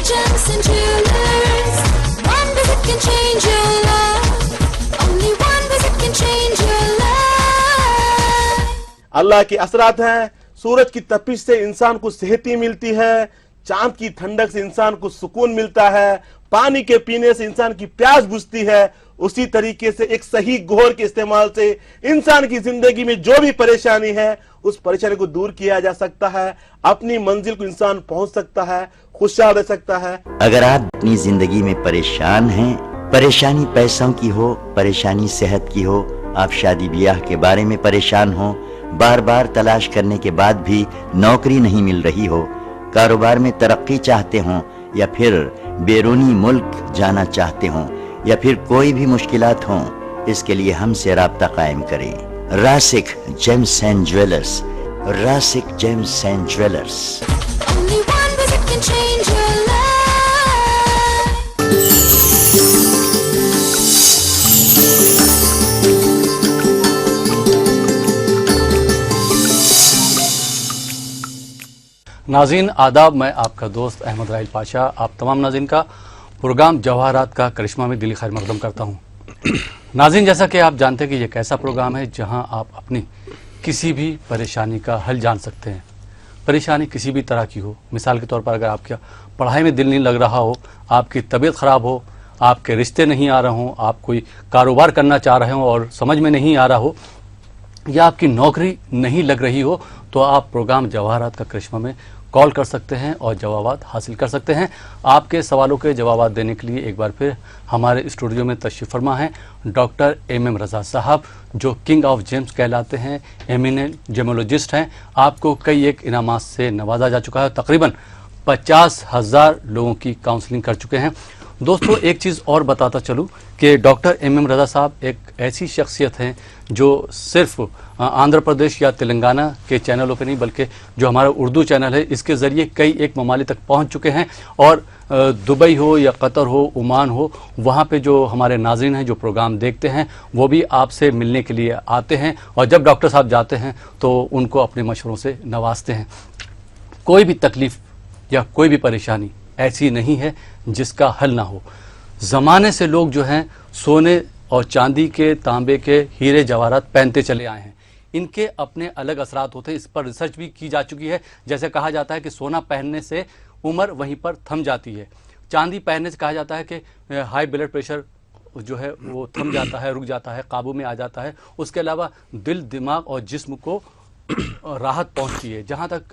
Gems and jewelers. One visit can change your life. Only one visit can change your life. अल्लाह के असरात हैं। सूरज की तपिश से इंसान को सेहत मिलती है, चांद की ठंडक से इंसान को सुकून मिलता है, पानी के पीने से इंसान की प्यास बुझती है। उसी तरीके से एक सही घोर के इस्तेमाल से इंसान की जिंदगी में जो भी परेशानी है उस परेशानी को दूर किया जा सकता है, अपनी मंजिल को इंसान पहुंच सकता है, खुशहाल रह सकता है। अगर आप अपनी जिंदगी में परेशान हैं, परेशानी पैसों की हो, परेशानी सेहत की हो, आप शादी ब्याह के बारे में परेशान हो, बार बार तलाश करने के बाद भी नौकरी नहीं मिल रही हो, कारोबार में तरक्की चाहते हो, या फिर बैरूनी मुल्क जाना चाहते हो, या फिर कोई भी मुश्किलात हो, इसके लिए हमसे राब्ता कायम करें। Rasik gems and jewellers, Rasik gems and jewellers. Only one visit can change your life. नाज़रीन आदाब, मैं आपका दोस्त अहमद राहिल पाशा आप तमाम नाज़रीन का प्रोग्राम जवाहरात का करिश्मा में दिली खैर मकदम करता हूँ। नाज़रीन, जैसा कि आप जानते हैं कि यह एक ऐसा प्रोग्राम है जहां आप अपनी किसी भी परेशानी का हल जान सकते हैं। परेशानी किसी भी तरह की हो, मिसाल के तौर पर अगर आपका पढ़ाई में दिल नहीं लग रहा हो, आपकी तबीयत ख़राब हो, आपके रिश्ते नहीं आ रहे हों, आप कोई कारोबार करना चाह रहे हो और समझ में नहीं आ रहा हो, या आपकी नौकरी नहीं लग रही हो, तो आप प्रोग्राम जवाहरात का करिश्मा में कॉल कर सकते हैं और जवाबात हासिल कर सकते हैं। आपके सवालों के जवाबात देने के लिए एक बार फिर हमारे स्टूडियो में तशरीफ़ फरमा है डॉक्टर एम रज़ा साहब, जो किंग ऑफ जेम्स कहलाते हैं, एमिनेंट जेमोलॉजिस्ट हैं। आपको कई एक इनामात से नवाजा जा चुका है, तकरीबन 50,000 लोगों की काउंसलिंग कर चुके हैं। दोस्तों, एक चीज़ और बताता चलूँ कि डॉक्टर एम रज़ा साहब एक ऐसी शख्सियत हैं जो सिर्फ आंध्र प्रदेश या तेलंगाना के चैनलों पे नहीं, बल्कि जो हमारा उर्दू चैनल है इसके ज़रिए कई एक ममालिक तक पहुंच चुके हैं। और दुबई हो या कतर हो, ओमान हो, वहाँ पे जो हमारे नाज़रीन हैं जो प्रोग्राम देखते हैं वो भी आपसे मिलने के लिए आते हैं, और जब डॉक्टर साहब जाते हैं तो उनको अपने मशवरों से नवाजते हैं। कोई भी तकलीफ़ या कोई भी परेशानी ऐसी नहीं है जिसका हल ना हो। ज़माने से लोग जो हैं सोने और चांदी के, तांबे के, हीरे जवाहरात पहनते चले आए हैं। इनके अपने अलग असरात होते हैं, इस पर रिसर्च भी की जा चुकी है। जैसे कहा जाता है कि सोना पहनने से उम्र वहीं पर थम जाती है, चांदी पहनने से कहा जाता है कि हाई ब्लड प्रेशर जो है वो थम जाता है, रुक जाता है, काबू में आ जाता है। उसके अलावा दिल, दिमाग और जिस्म को राहत पहुंचती है। जहाँ तक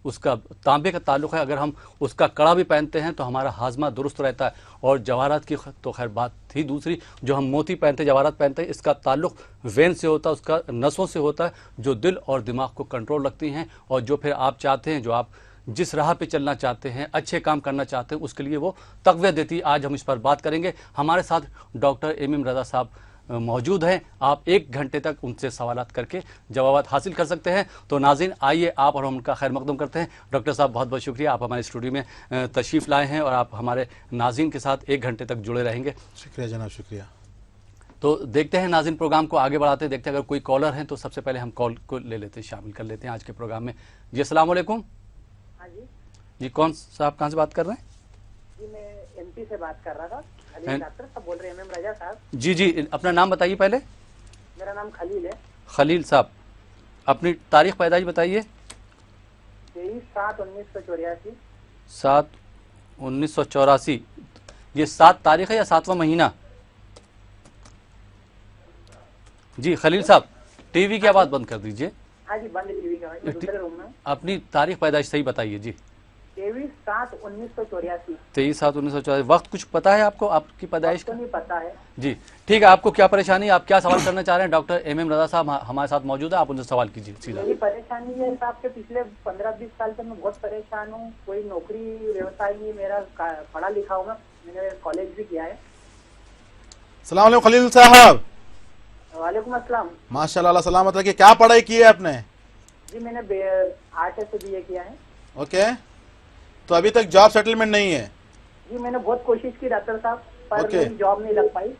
उसका तांबे का ताल्लुक़ है, अगर हम उसका कड़ा भी पहनते हैं तो हमारा हाजमा दुरुस्त रहता है। और जवाहरात की तो खैर बात थी दूसरी, जो हम मोती पहनते हैं, जवाहरात पहनते हैं, इसका ताल्लुक़ वेन से होता है, उसका नसों से होता है, जो दिल और दिमाग को कंट्रोल रखती हैं, और जो फिर आप चाहते हैं, जो आप जिस राह पे चलना चाहते हैं, अच्छे काम करना चाहते हैं, उसके लिए वो तक़वियत देती है। आज हम इस पर बात करेंगे। हमारे साथ डॉक्टर एम रज़ा साहब मौजूद हैं। आप 1 घंटे तक उनसे सवालात करके जवाबात हासिल कर सकते हैं। तो नाज़रीन, आइए आप और हम उनका खैर मकदम करते हैं। डॉक्टर साहब, बहुत बहुत शुक्रिया, आप हमारे स्टूडियो में तशरीफ़ लाए हैं और आप हमारे नाज़रीन के साथ 1 घंटे तक जुड़े रहेंगे। शुक्रिया जनाब, शुक्रिया। तो देखते हैं नाज़रीन, प्रोग्राम को आगे बढ़ाते हैं, देखते हैं अगर कोई कॉलर हैं तो सबसे पहले हम कॉल को ले लेते हैं, शामिल कर लेते हैं आज के प्रोग्राम में। जी, अस्सलाम वालेकुम। हाँ जी, कौन साहब, कहाँ से बात कर रहे हैं? जी, मैं एमपी से बात कर रहा था। खलील डॉक्टर साहब बोल रहे हैं, एम रज़ा साहब। जी जी, अपना नाम बताइए पहले। मेरा नाम खलील है। खलील साहब, अपनी तारीख पैदाइश बताइए। 23/7/1984। 7/1984। ये 7 तारीख है या 7वां महीना? जी खलील साहब, टीवी की आवाज़ बंद कर दीजिए। हाँ जी, बंद टीवी का, दूसरे रूम में। अपनी तारीख पैदाइश सही बताइए जी। 23/7/1984। 23/7/1984। वक्त कुछ पता है आपको, आपकी पैदाइश का? नहीं पता है जी ठीक है। आपको क्या परेशानी है, आप क्या सवाल करना चाह रहे हैं? डॉक्टर एम रज़ा साहब हमारे साथ मौजूद है, आप उनसे सवाल कीजिए सीधा। मेरी परेशानी है साहब के पिछले 15-20 साल से मैं बहुत परेशान हूँ। कोई नौकरी व्यवसाय नहीं, मेरा पढ़ा लिखा हूँ, मैंने कॉलेज भी किया है। सलाम अलैकुम खलील साहब। वालेकुम अस्सलाम। माशाल्लाह, सलामत रखिए। क्या पढ़ाई की है आपने? जी, मैंने आर्ट से BA किया है। ओके, तो अभी तक जॉब सेटलमेंट नहीं है? जी, मैंने बहुत कोशिश की डॉक्टर साहब, पर ओके। मेरी जॉब नहीं लग पाई।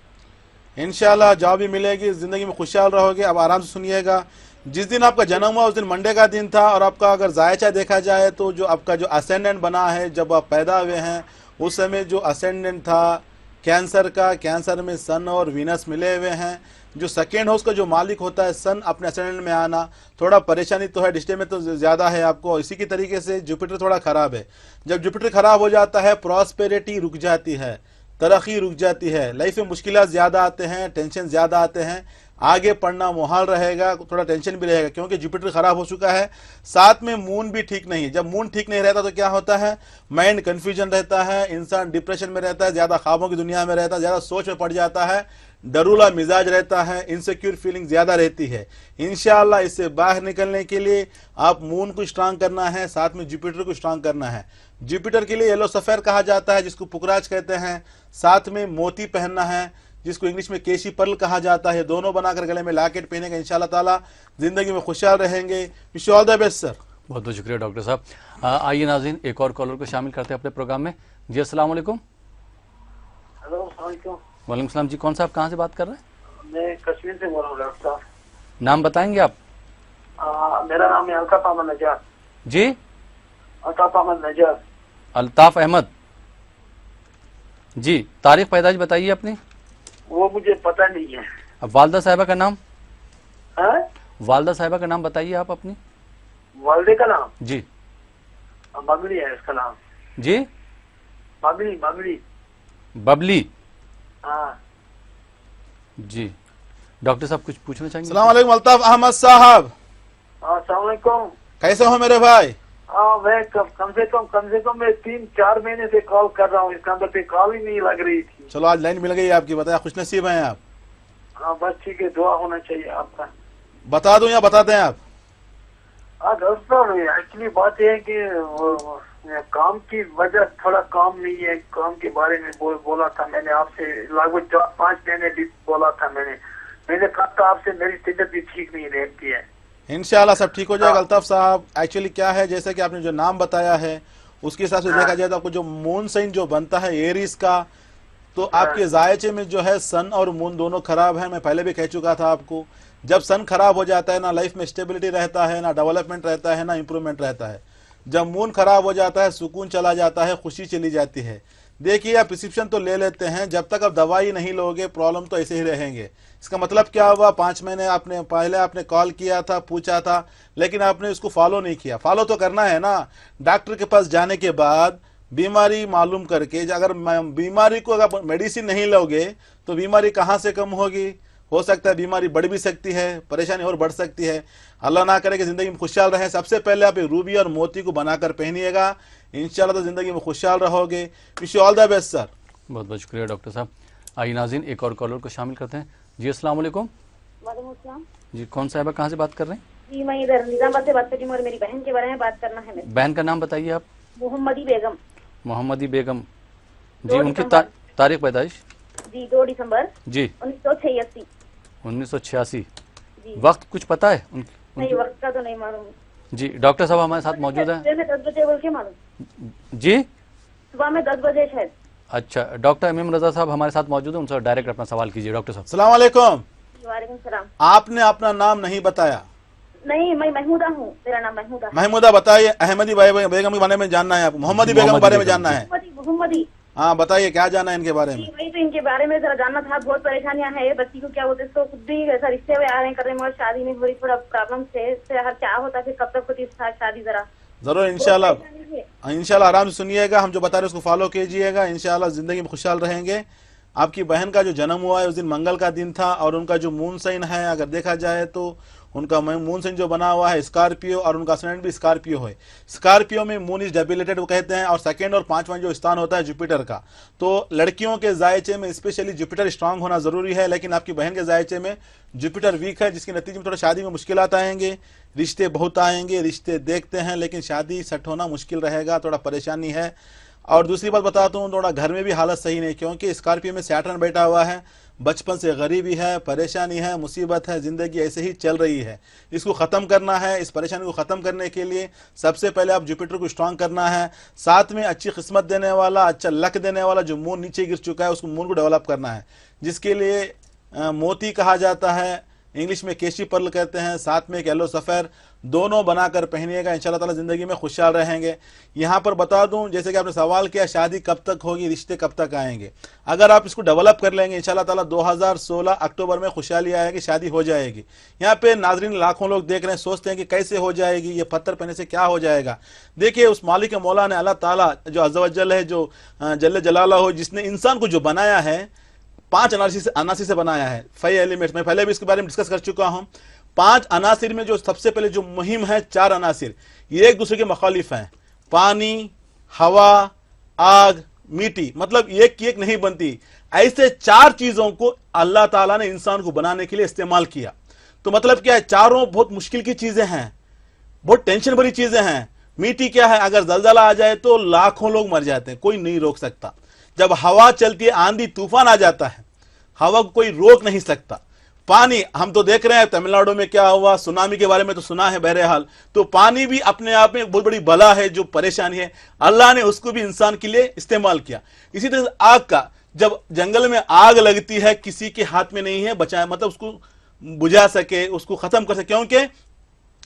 इंशाल्लाह जॉब भी मिलेगी, जिंदगी में खुशहाल रहोगे। अब आराम से सुनिएगा जिस दिन आपका जन्म हुआ उस दिन मंडे का दिन था, और आपका अगर जायचा देखा जाए तो जो आपका जो असेंडेंट बना है जब आप पैदा हुए हैं उस समय जो असेंडेंट था कैंसर का, कैंसर में सन और वीनस मिले हुए हैं। जो सेकेंड हाउस का जो मालिक होता है सन अपने असेंडेंट में आना, थोड़ा परेशानी तो है, डिस्टे में तो ज़्यादा है आपको। इसी की तरीके से जुपिटर थोड़ा ख़राब है। जब जुपिटर ख़राब हो जाता है प्रॉस्पेरिटी रुक जाती है, तरक्की रुक जाती है, लाइफ में मुश्किलात ज़्यादा आते हैं, टेंशन ज़्यादा आते हैं, आगे पढ़ना मुहाल रहेगा, थोड़ा टेंशन भी रहेगा क्योंकि जुपिटर खराब हो चुका है। साथ में मून भी ठीक नहीं है। जब मून ठीक नहीं रहता तो क्या होता है, माइंड कन्फ्यूजन रहता है, इंसान डिप्रेशन में रहता है, ज़्यादा ख्वाबों की दुनिया में रहता है, ज़्यादा सोच में पड़ जाता है, डरूला मिजाज रहता है, इनसिक्योर फीलिंग ज़्यादा रहती है। इंशाअल्लाह इससे बाहर निकलने के लिए आप मून को स्ट्रांग करना है, साथ में जुपिटर को स्ट्रांग करना है। जुपिटर के लिए येलो सफ़ेर कहा जाता है जिसको पुकराज कहते हैं, साथ में मोती पहनना है जिसको इंग्लिश में केशी पर्ल कहा जाता है। दोनों बनाकर गले में लॉकेट पहनेगा, इंशाअल्लाह ताला जिंदगी में खुशहाल रहेंगे। Wish all the best sir. बहुत बहुत शुक्रिया डॉक्टर साहब। आइए नाज़रीन एक और कॉलर को शामिल करते हैं अपने प्रोग्राम में। जी अस्सलाम वालेकुम। हेलो अस्सलाम वालेकुम। वालेकुम सलाम जी, कौन सा आप कहाँ से बात कर रहे हैं? मैं कश्मीर से बोल रहा हूँ डॉक्टर साहब। नाम बताएंगे आप? मेरा नाम है अल्ताफ अहमद नजार। जी अल्ताफ अहमद नजार। अल्ताफ अहमद जी, तारीख पैदाइश बताइए अपनी। वो मुझे पता नहीं है। अब वालदा साहिबा का नाम? हाँ? वालदा साहिबा का नाम बताइए आप अपनी। वालदे का नाम? जी बबली है इसका नाम। जी बबली बबली। बबली। हाँ जी डॉक्टर साहब कुछ पूछना चाहेंगे? अस्सलाम वालेकुम अल्ताफ अहमद साहब, अस्सलाम वालेकुम। कैसे हो मेरे भाई? मैं कम से कम मैं 3-4 महीने से कॉल कर रहा हूँ, इसका नंबर पे कॉल ही नहीं लग रही थी। चलो आज लाइन मिल गई आपकी, बताया खुशनसीब हैं आप। हाँ बस ठीक है, दुआ होना चाहिए आपका। बता दूं या बताते हैं आप? डॉक्टर साहब एक्चुअली बात यह है कि काम की वजह थोड़ा काम नहीं है, काम के बारे में बोला था मैंने आपसे, लगभग 4-5 महीने भी बोला था मैंने कहा था आपसे, मेरी तबीयत भी ठीक नहीं रहती है। इंशाल्लाह सब ठीक हो जाएगा अल्ताफ साहब। एक्चुअली क्या है, जैसे कि आपने जो नाम बताया है उसके हिसाब से देखा जाए तो आपको जो मून साइन जो बनता है एरीज का, तो आपके जायचे में जो है सन और मून दोनों खराब है। मैं पहले भी कह चुका था आपको, जब सन खराब हो जाता है ना लाइफ में स्टेबिलिटी रहता है, ना डेवलपमेंट रहता है, ना इंप्रूवमेंट रहता है। जब मून खराब हो जाता है सुकून चला जाता है, खुशी चली जाती है। देखिए आप प्रिस्क्रिप्शन तो ले लेते हैं, जब तक आप दवाई नहीं लोगे प्रॉब्लम तो ऐसे ही रहेंगे। इसका मतलब क्या हुआ, 5 महीने आपने कॉल किया था, पूछा था, लेकिन आपने उसको फॉलो नहीं किया। फॉलो तो करना है ना। डॉक्टर के पास जाने के बाद बीमारी मालूम करके, अगर बीमारी को अगर मेडिसिन नहीं लोगे तो बीमारी कहाँ से कम होगी? हो सकता है बीमारी बढ़ भी सकती है, परेशानी और बढ़ सकती है। अल्लाह ना करे कि ज़िंदगी में खुशहाल रहें। सबसे पहले आप रूबी और मोती को बनाकर पहनिएगा, इंशाल्लाह तो ज़िंदगी में खुशहाल रहोगे। Wish you all the best sir. बहुत बहुत शुक्रिया डॉक्टर साहब। आइए नाज़रीन एक और कॉलर को शामिल करते हैं। जी अस्सलाम वालेकुम। वालेकुम अस्सलाम। जी कौन साहिबा कहाँ से बात कर रहे हैं? जी मैं इधर निजामाबाद से बात कर रही हूँ और मेरी बहन के बारे में बात करना है। मेरे बहन का नाम बताइए आप। मोहम्मदी बेगम। मोहम्मदी बेगम जी, 2 उनकी दिसंबर। तारीख पैदाइश? जी 2 दिसंबर जी 1986। 1986। जी वक्त कुछ पता है नहीं, वक्त का तो नहीं मालूम। जी डॉक्टर साहब हमारे साथ मौजूद हैं। सुबह में 10 बजे बोल के मालूम, जी सुबह में 10 बजे शायद। अच्छा, डॉक्टर एम रजा साहब हमारे साथ मौजूद हैं, उनसे डायरेक्ट अपना सवाल कीजिए डॉक्टर साहब। अस्सलाम वालेकुम। वालेकुम सलाम। आपने अपना नाम नहीं बताया। नहीं मैं महमूदा हूँ, मेरा नाम महमूदा। महमूदा बताइए। अहमदी बेगम के बारे में जानना है आपको? मोहम्मदी बेगम के बारे में जानना है? मोहम्मदी। हाँ बताइए क्या जानना है इनके बारे में? वही तो इनके बारे में जरा जानना था। बहुत परेशानियां हैं, बच्ची को क्या होता है, इसको खुद भी ऐसा रिश्ते में आ रहे हैं कर रहे हैं, मगर शादी में थोड़ी थोड़ा प्रॉब्लम से हर क्या होता है, फिर कब तक होती है शादी? जरा जरूर इंशाल्लाह आराम से सुनिएगा, हम जो बता रहे हैं उसको फॉलो कीजिएगा, इंशाल्लाह जिंदगी में खुशहाल रहेंगे। आपकी बहन का जो जन्म हुआ है उस दिन मंगल का दिन था, और उनका जो मून साइन है अगर देखा जाए तो उनका मून साइन जो बना हुआ है स्कॉर्पियो, और उनका असेंडेंट भी स्कॉर्पियो है। स्कॉर्पियो में मून इज डेबिलेटेड वो कहते हैं, और सेकंड और 5वां जो स्थान होता है जुपिटर का। तो लड़कियों के जायचे में स्पेशली जुपिटर स्ट्रांग होना जरूरी है, लेकिन आपकी बहन के जायचे में जुपिटर वीक है, जिसके नतीजे में थोड़ा शादी में मुश्किलात आएंगे, रिश्ते बहुत आएंगे, रिश्ते देखते हैं लेकिन शादी सेट होना मुश्किल रहेगा, थोड़ा परेशानी है। और दूसरी बात बताता हूँ, थोड़ा घर में भी हालत सही नहीं, क्योंकि स्कॉर्पियो में सैटर्न बैठा हुआ है, बचपन से गरीबी है, परेशानी है, मुसीबत है, ज़िंदगी ऐसे ही चल रही है। इसको ख़त्म करना है। इस परेशानी को ख़त्म करने के लिए सबसे पहले आप जुपिटर को स्ट्रांग करना है, साथ में अच्छी किस्मत देने वाला, अच्छा लक देने वाला जो मून नीचे गिर चुका है उसको मून को डेवलप करना है, जिसके लिए मोती कहा जाता है, इंग्लिश में केशी पर्ल कहते हैं, साथ में एक येलो सफ़ेर, दोनों बनाकर पहनिएगा, इंशाल्लाह ताला ज़िंदगी में खुशहाल रहेंगे। यहाँ पर बता दूँ, जैसे कि आपने सवाल किया शादी कब तक होगी, रिश्ते कब तक आएंगे, अगर आप इसको डेवलप कर लेंगे इंशाल्लाह ताला 2016 अक्टूबर में खुशहाली आएगी, शादी हो जाएगी। यहाँ पे नाजरीन लाखों लोग देख रहे हैं, सोचते हैं कि कैसे हो जाएगी, ये पत्थर पहनने से क्या हो जाएगा। देखिए उस मालिक मौला ने अल्लाह ताला जो अज़्ज़ व जल है, जो जल्ल जलाला हो, जिसने इंसान को जो बनाया है 5 अनासिर से बनाया है, 5 एलिमेंट्स। मैं पहले भी इसके बारे में डिस्कस कर चुका हूं। 5 अनासिर में जो सबसे पहले जो मुहिम है 4 अनासिर, ये एक दूसरे के मुखालिफ हैं, पानी, हवा, आग, मिट्टी, मतलब एक की एक नहीं बनती। ऐसे 4 चीजों को अल्लाह ताला ने इंसान को बनाने के लिए इस्तेमाल किया। तो मतलब क्या है, चारों बहुत मुश्किल की चीजें हैं, बहुत टेंशन भरी चीजें हैं। मिट्टी क्या है, अगर जलजला आ जाए तो लाखों लोग मर जाते हैं, कोई नहीं रोक सकता। जब हवा चलती है, आंधी तूफान आ जाता है, हवा को कोई रोक नहीं सकता। पानी, हम तो देख रहे हैं तमिलनाडु में क्या हुआ, सुनामी के बारे में तो सुना है बहरहाल। तो पानी भी अपने आप में एक बहुत बड़ी बला है, जो परेशानी है, अल्लाह ने उसको भी इंसान के लिए इस्तेमाल किया। इसी तरह से आग का, जब जंगल में आग लगती है, किसी के हाथ में नहीं है बचाए, मतलब उसको बुझा सके, उसको खत्म कर सके, क्योंकि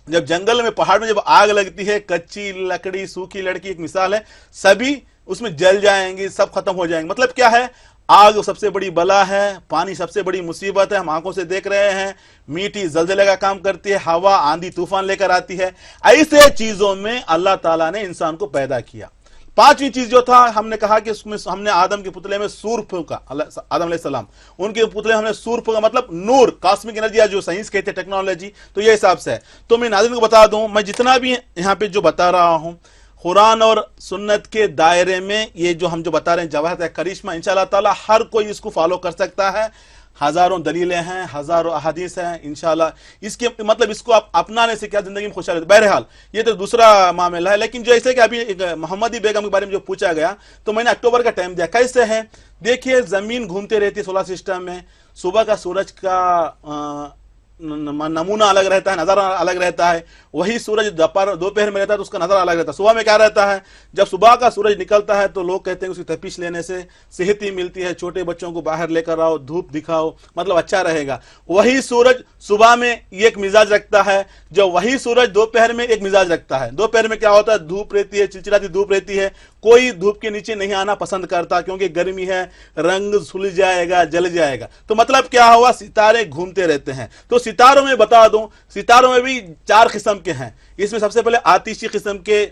जब जंगल में, पहाड़ में जब आग लगती है, कच्ची लकड़ी, सूखी लकड़ी एक मिसाल है, सभी उसमें जल जाएंगे, सब खत्म हो जाएंगे। मतलब क्या है, आग सबसे बड़ी बला है, पानी सबसे बड़ी मुसीबत है, हम आंखों से देख रहे हैं। मिट्टी जलजले का काम करती है, हवा आंधी तूफान लेकर आती है। ऐसे चीजों में अल्लाह ताला ने इंसान को पैदा किया। 5वीं चीज जो था, हमने कहा कि उसमें हमने आदम के पुतले में सूर फूंका, आदम अलैहिस्सलाम, उनके पुतले हमने सूर फूंका, मतलब नूर, कॉस्मिक एनर्जी, जो साइंस कहते हैं, टेक्नोलॉजी, तो ये हिसाब से है। तो मैं नाज़रीन को बता दूं, मैं जितना भी यहाँ पे जो बता रहा हूं, कुरान और सुन्नत के दायरे में ये जो हम जो बता रहे हैं जवाहरात करिश्मा, इंशाअल्लाह ताला हर कोई इसको फॉलो कर सकता है। हजारों दलीलें हैं, हजारों अहादीस हैं, इंशाअल्लाह इसके मतलब इसको आप अपनाने से क्या जिंदगी में खुशहाली। बहरहाल ये तो दूसरा मामला है। लेकिन जो ऐसे कि अभी मोहम्मदी बेगम के बारे में जो पूछा गया, तो मैंने अक्टूबर का टाइम दिया, कैसे है देखिए, जमीन घूमते रहती है सोलर सिस्टम में, सुबह का सूरज का नमूना अलग रहता है, नजारा अलग रहता है। वही सूरज दोपहर में रहता है तो उसका नजारा अलग रहता है। सुबह में क्या रहता है, जब सुबह का सूरज निकलता है तो लोग कहते हैं उसकी तपिश लेने से सेहत ही मिलती है, छोटे बच्चों को बाहर लेकर आओ, धूप दिखाओ, मतलब अच्छा रहेगा। वही सूरज सुबह में एक मिजाज रखता है, जो वही सूरज दोपहर में एक मिजाज रखता है। दोपहर में क्या होता है, धूप रहती है, चिलचिलाती धूप रहती है, कोई धूप के नीचे नहीं आना पसंद करता, क्योंकि गर्मी है, रंग सुलझ जाएगा, जल जाएगा। तो मतलब क्या हुआ, सितारे घूमते रहते हैं। तो सितारों में बता दूं, सितारों में भी 4 किस्म के हैं। इसमें सबसे पहले आतिशी किस्म के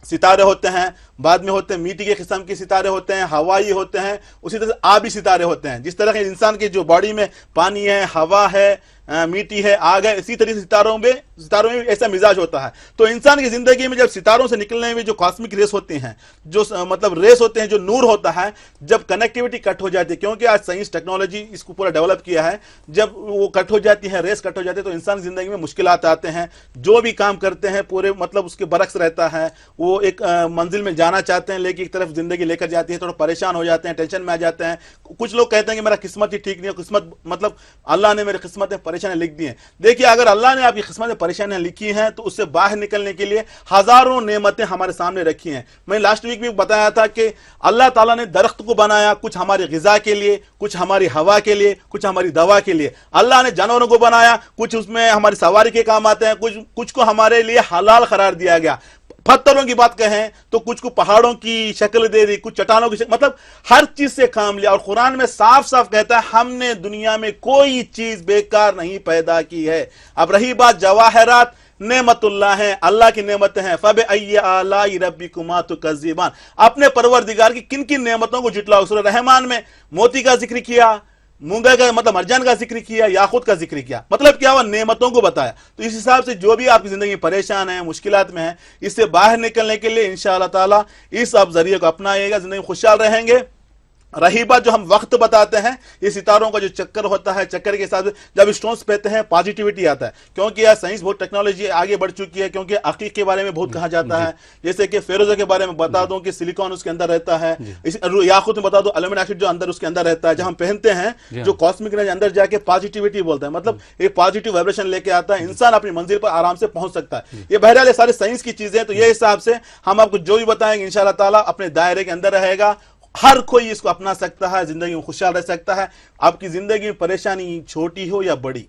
सितारे होते हैं, बाद में होते हैं मिट्टी के किस्म के सितारे होते हैं, हवाई होते हैं, उसी तरह से आबी सितारे होते हैं। जिस तरह के इंसान के जो बॉडी में पानी है, हवा है, मिट्टी है, आग है, इसी तरह से सितारों में ऐसा मिजाज होता है। तो इंसान की जिंदगी में जब सितारों से निकलने में जो कॉस्मिक रेस होती हैं, जो मतलब रेस होते हैं, जो नूर होता है, जब कनेक्टिविटी कट हो जाती है, क्योंकि आज साइंस टेक्नोलॉजी इसको पूरा डेवलप किया है, जब वो कट हो जाती है, रेस कट हो जाती है, तो इंसान की जिंदगी में मुश्किलात आते हैं। जो भी काम करते हैं पूरे मतलब उसके बरक्स रहता है। वो एक मंजिल में जाना चाहते हैं, लेकिन एक तरफ जिंदगी लेकर जाती है, थोड़ा परेशान हो जाते हैं, टेंशन में आ जाते हैं। कुछ लोग कहते हैं कि मेरा किस्मत ही ठीक नहीं है, किस्मत मतलब अल्लाह ने मेरी किस्मत में परेशानियां लिख दी हैं। देखिए, अगर अल्लाह ने आपकी किस्मत में परेशानियां लिखी हैं तो उससे बाहर निकलने के लिए हजारों नेमतें हमारे सामने रखी हैं। मैं लास्ट वीक भी बताया था कि अल्लाह ताला ने दरख्त को बनाया, कुछ हमारी गिजा के लिए, कुछ हमारी हवा के लिए, कुछ हमारी दवा के लिए। अल्लाह ने जानवरों को बनाया, कुछ उसमें हमारी सवारी के काम आते हैं, कुछ को हमारे लिए हलाल करार दिया गया। पत्थरों की बात कहें तो कुछ को पहाड़ों की शक्ल दे दी, कुछ चट्टानों की शक्ल, मतलब हर चीज से काम लिया। और कुरान में साफ साफ कहता है, हमने दुनिया में कोई चीज बेकार नहीं पैदा की है। अब रही बात जवाहरात, नेमतुल्लाह है, अल्लाह की नेमतें हैं। फब अय्य आलाई रब्बिकुमा तुकज़्ज़िबान, अपने परवरदिगार की किन किन नेमतों को जुटलाओ। सूरह रहमान में मोती का जिक्र किया, मूंगा का मतलब मरजान का जिक्र किया, याकूत का जिक्र किया। मतलब क्या हुआ, नेमतों को बताया। तो इस हिसाब से जो भी आपकी जिंदगी में परेशान है, मुश्किलात में है, इससे बाहर निकलने के लिए इंशाअल्लाह ताला इस आप जरिए को अपनाइएगा, जिंदगी में खुशहाल रहेंगे। रही बात जो हम वक्त बताते हैं, ये सितारों का जो चक्कर होता है, चक्कर के हिसाब से जब स्टोन्स पहनते हैं पॉजिटिविटी आता है। क्योंकि यार साइंस बहुत टेक्नोलॉजी आगे बढ़ चुकी है, क्योंकि अकीक के बारे में बहुत कहा जाता है। जैसे कि फेरोजा के बारे में बता दूं कि सिलिकॉन उसके अंदर रहता है, याकूत में बता दूं एल्यूमिनियम ऑक्साइड जो अंदर उसके अंदर रहता है। जब हम पहनते हैं, जो कॉस्मिक एनर्जी अंदर जाके पॉजिटिविटी बोलता है, मतलब एक पॉजिटिव वाइब्रेशन लेके आता है, इंसान अपनी मंजिल पर आराम से पहुंच सकता है। ये बहरहाल ये सारी साइंस की चीजें। तो ये हिसाब से हम आपको जो भी बताएंगे इंशाअल्लाह ताला अपने दायरे के अंदर रहेगा। हर कोई इसको अपना सकता है, जिंदगी में खुशहाल रह सकता है। आपकी जिंदगी में परेशानी छोटी हो या बड़ी,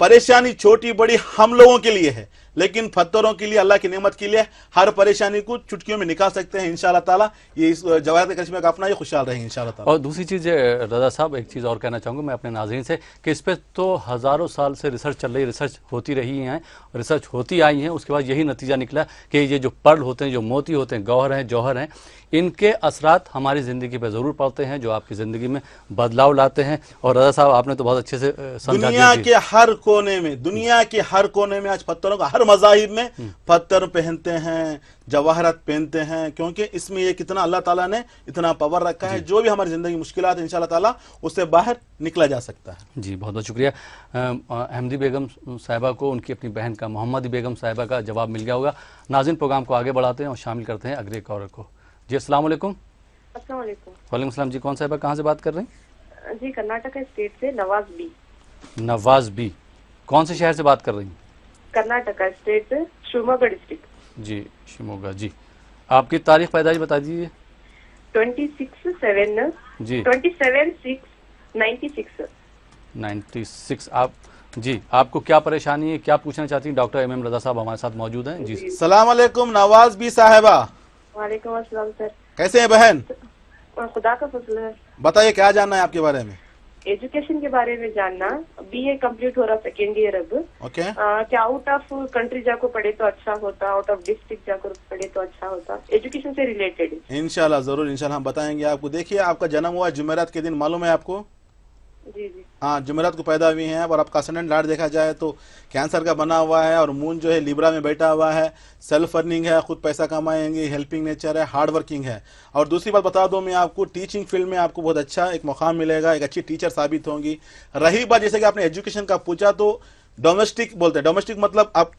परेशानी छोटी बड़ी हम लोगों के लिए है, लेकिन पत्थरों के लिए, अल्लाह की नेमत के लिए हर परेशानी को चुटकियों में निकाल सकते हैं इंशाल्लाह ताला। ये इस जवाहरात करिश्मा का अपना ही खुशहाल रहे इंशाल्लाह ताला। और दूसरी चीज़ रजा साहब, एक चीज़ और कहना चाहूँगा मैं अपने नाज़रीन से कि इस पर तो हज़ारों साल से रिसर्च चल रही, रिसर्च होती रही हैं, रिसर्च होती आई हैं, उसके बाद यही नतीजा निकला कि ये जो पर्ल होते हैं, जो मोती होते हैं, गौहर हैं, जौहर हैं, इनके असरात हमारी ज़िंदगी पर ज़रूर पड़ते हैं, जो आपकी ज़िंदगी में बदलाव लाते हैं। और रजा साहब आपने तो बहुत अच्छे से समझा दुनिया दिया। के हर कोने में, दुनिया के हर कोने में आज पत्थरों का, हर मज़ाहिब में पत्थर पहनते हैं, जवाहरात पहनते हैं, क्योंकि इसमें ये कितना अल्लाह ताला ने इतना पावर रखा है, जो भी हमारी ज़िंदगी की मुश्किलात है इंशाल्लाह ताला उससे बाहर निकला जा सकता है। जी बहुत बहुत शुक्रिया। अहमदी बेगम साहिबा को उनकी अपनी बहन का, मोहम्मदी बेगम साहिबा का जवाब मिल गया होगा। नाज़रीन, प्रोग्राम को आगे बढ़ाते हैं और शामिल करते हैं अगले कॉलर को। जी अस्सलाम वालेकुम। अस्सलाम वालेकुम। वालेकुम सलाम। जी कौन साहिबा, कहाँ से बात कर रहे हैं? जी कर्नाटक स्टेट से नवाज बी। नवाज बी, कौन से शहर से बात कर रही हैं? कर्नाटक स्टेट से शिवमोगा डिस्ट्रिक्ट। जी शिवमोगा। जी आपकी तारीख पैदाइश बता दीजिए। 26/7 जी 27/6/96। 96। आप जी, आपको क्या परेशानी है, क्या पूछना चाहती हैं? डॉक्टर एम रजा साहब हमारे साथ मौजूद हैं। जी सलाम अलैकुम नवाज बी साहिबा, वालेकुम अस्सलाम सर। कैसे हैं बहन? खुदा का फजल है। बताइए क्या जानना है आपके बारे में? एजुकेशन के बारे में जानना। बीए कंप्लीट हो रहा, सेकेंड ईयर अब। ओके। क्या आउट ऑफ कंट्री जाकर पढ़े तो अच्छा होता, आउट ऑफ डिस्ट्रिक्ट जाकर पढ़े तो अच्छा होता? एजुकेशन से रिलेटेड। इंशाल्लाह जरूर, इंशाल्लाह हम बताएंगे आपको। देखिए आपका जन्म हुआ जुमेरात के दिन, मालूम है आपको? जी जी हाँ, जुमेरात को पैदा हुई हैं और आपका असेंडेंट लॉर्ड देखा जाए तो कैंसर का बना हुआ है और मून जो है लिब्रा में बैठा हुआ है। सेल्फ अर्निंग है, खुद पैसा कमाएंगे, हेल्पिंग नेचर है, हार्ड वर्किंग है। और दूसरी बात बता दूं मैं आपको, टीचिंग फील्ड में आपको बहुत अच्छा एक मौकाम मिलेगा, एक अच्छी टीचर साबित होंगी। रही बात जैसे कि आपने एजुकेशन का पूछा, तो डोमेस्टिक बोलते हैं, डोमेस्टिक मतलब आप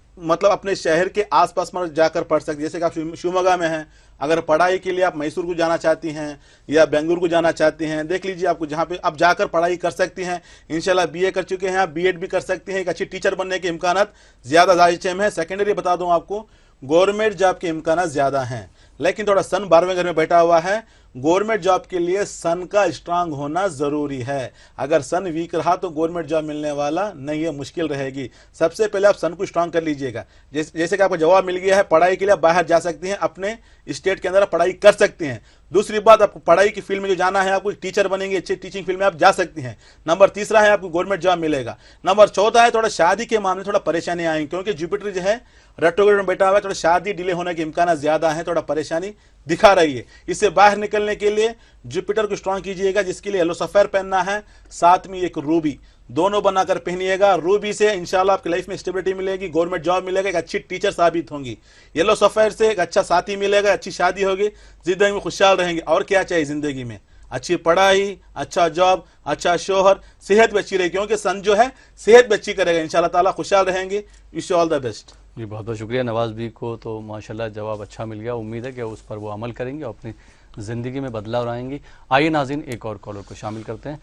अपने शहर के आसपास में जाकर पढ़ सकते। जैसे कि आप शिवमोगा में हैं, अगर पढ़ाई के लिए आप मैसूर को जाना चाहती हैं या बेंगलुरु को जाना चाहती हैं, देख लीजिए आपको जहाँ पे आप जाकर पढ़ाई कर सकती हैं। इंशाल्लाह बीए कर चुके हैं आप, बीएड भी कर सकती हैं। एक अच्छी टीचर बनने के इम्कानात ज़्यादा जायज़ है। सेकेंडरी बता दूं आपको, गवर्नमेंट जॉब के इम्कानात ज़्यादा हैं, लेकिन थोड़ा सन 12वें घर में बैठा हुआ है। गवर्नमेंट जॉब के लिए सन का स्ट्रांग होना जरूरी है। अगर सन वीक रहा तो गवर्नमेंट जॉब मिलने वाला नहीं है, मुश्किल रहेगी। सबसे पहले आप सन को स्ट्रांग कर लीजिएगा। जैसे कि आपको जवाब मिल गया है, पढ़ाई के लिए आप बाहर जा सकती हैं, अपने स्टेट के अंदर पढ़ाई कर सकती हैं। दूसरी बात, आपको पढ़ाई की फील्ड में जो जाना है, आपको टीचर बनेंगे, अच्छे टीचिंग फील्ड में आप जा सकती हैं। नंबर तीसरा है आपको गवर्नमेंट जॉब मिलेगा। नंबर चौथा है थोड़ा शादी के मामले थोड़ा परेशानी आएंगी, क्योंकि जुपिटर जो है रेट्रोग्रेड में बैठा हुआ है, थोड़ा शादी डिले होने के इम्कान ज्यादा है, थोड़ा परेशानी दिखा रही है। इससे बाहर निकलने के लिए जुपिटर को स्ट्रांग कीजिएगा, जिसके लिए येलो सफेयर पहनना है, साथ में एक रूबी, दोनों बनाकर पहनिएगा। रूबी से इंशाल्लाह आपकी लाइफ में स्टेबिलिटी मिलेगी, गवर्नमेंट जॉब मिलेगा, एक अच्छी टीचर साबित होंगी। येलो सफेयर से एक अच्छा साथी मिलेगा, अच्छी शादी होगी, जिंदगी में खुशहाल रहेंगे। और क्या चाहिए जिंदगी में? अच्छी पढ़ाई, अच्छा जॉब, अच्छा शोहर, सेहत भी अच्छी रहेगी, क्योंकि सन जो है सेहत भी अच्छी करेगा। इंशाल्लाह ताला खुशहाल रहेंगे। Wish you all the best. जी बहुत बहुत शुक्रिया। नवाज बी को तो माशाल्लाह जवाब अच्छा मिल गया। उम्मीद है कि उस पर वो अमल करेंगे और अपनी ज़िंदगी में बदलाव लाएंगी। आइए नाज़रीन, एक और कॉलर को शामिल करते हैं।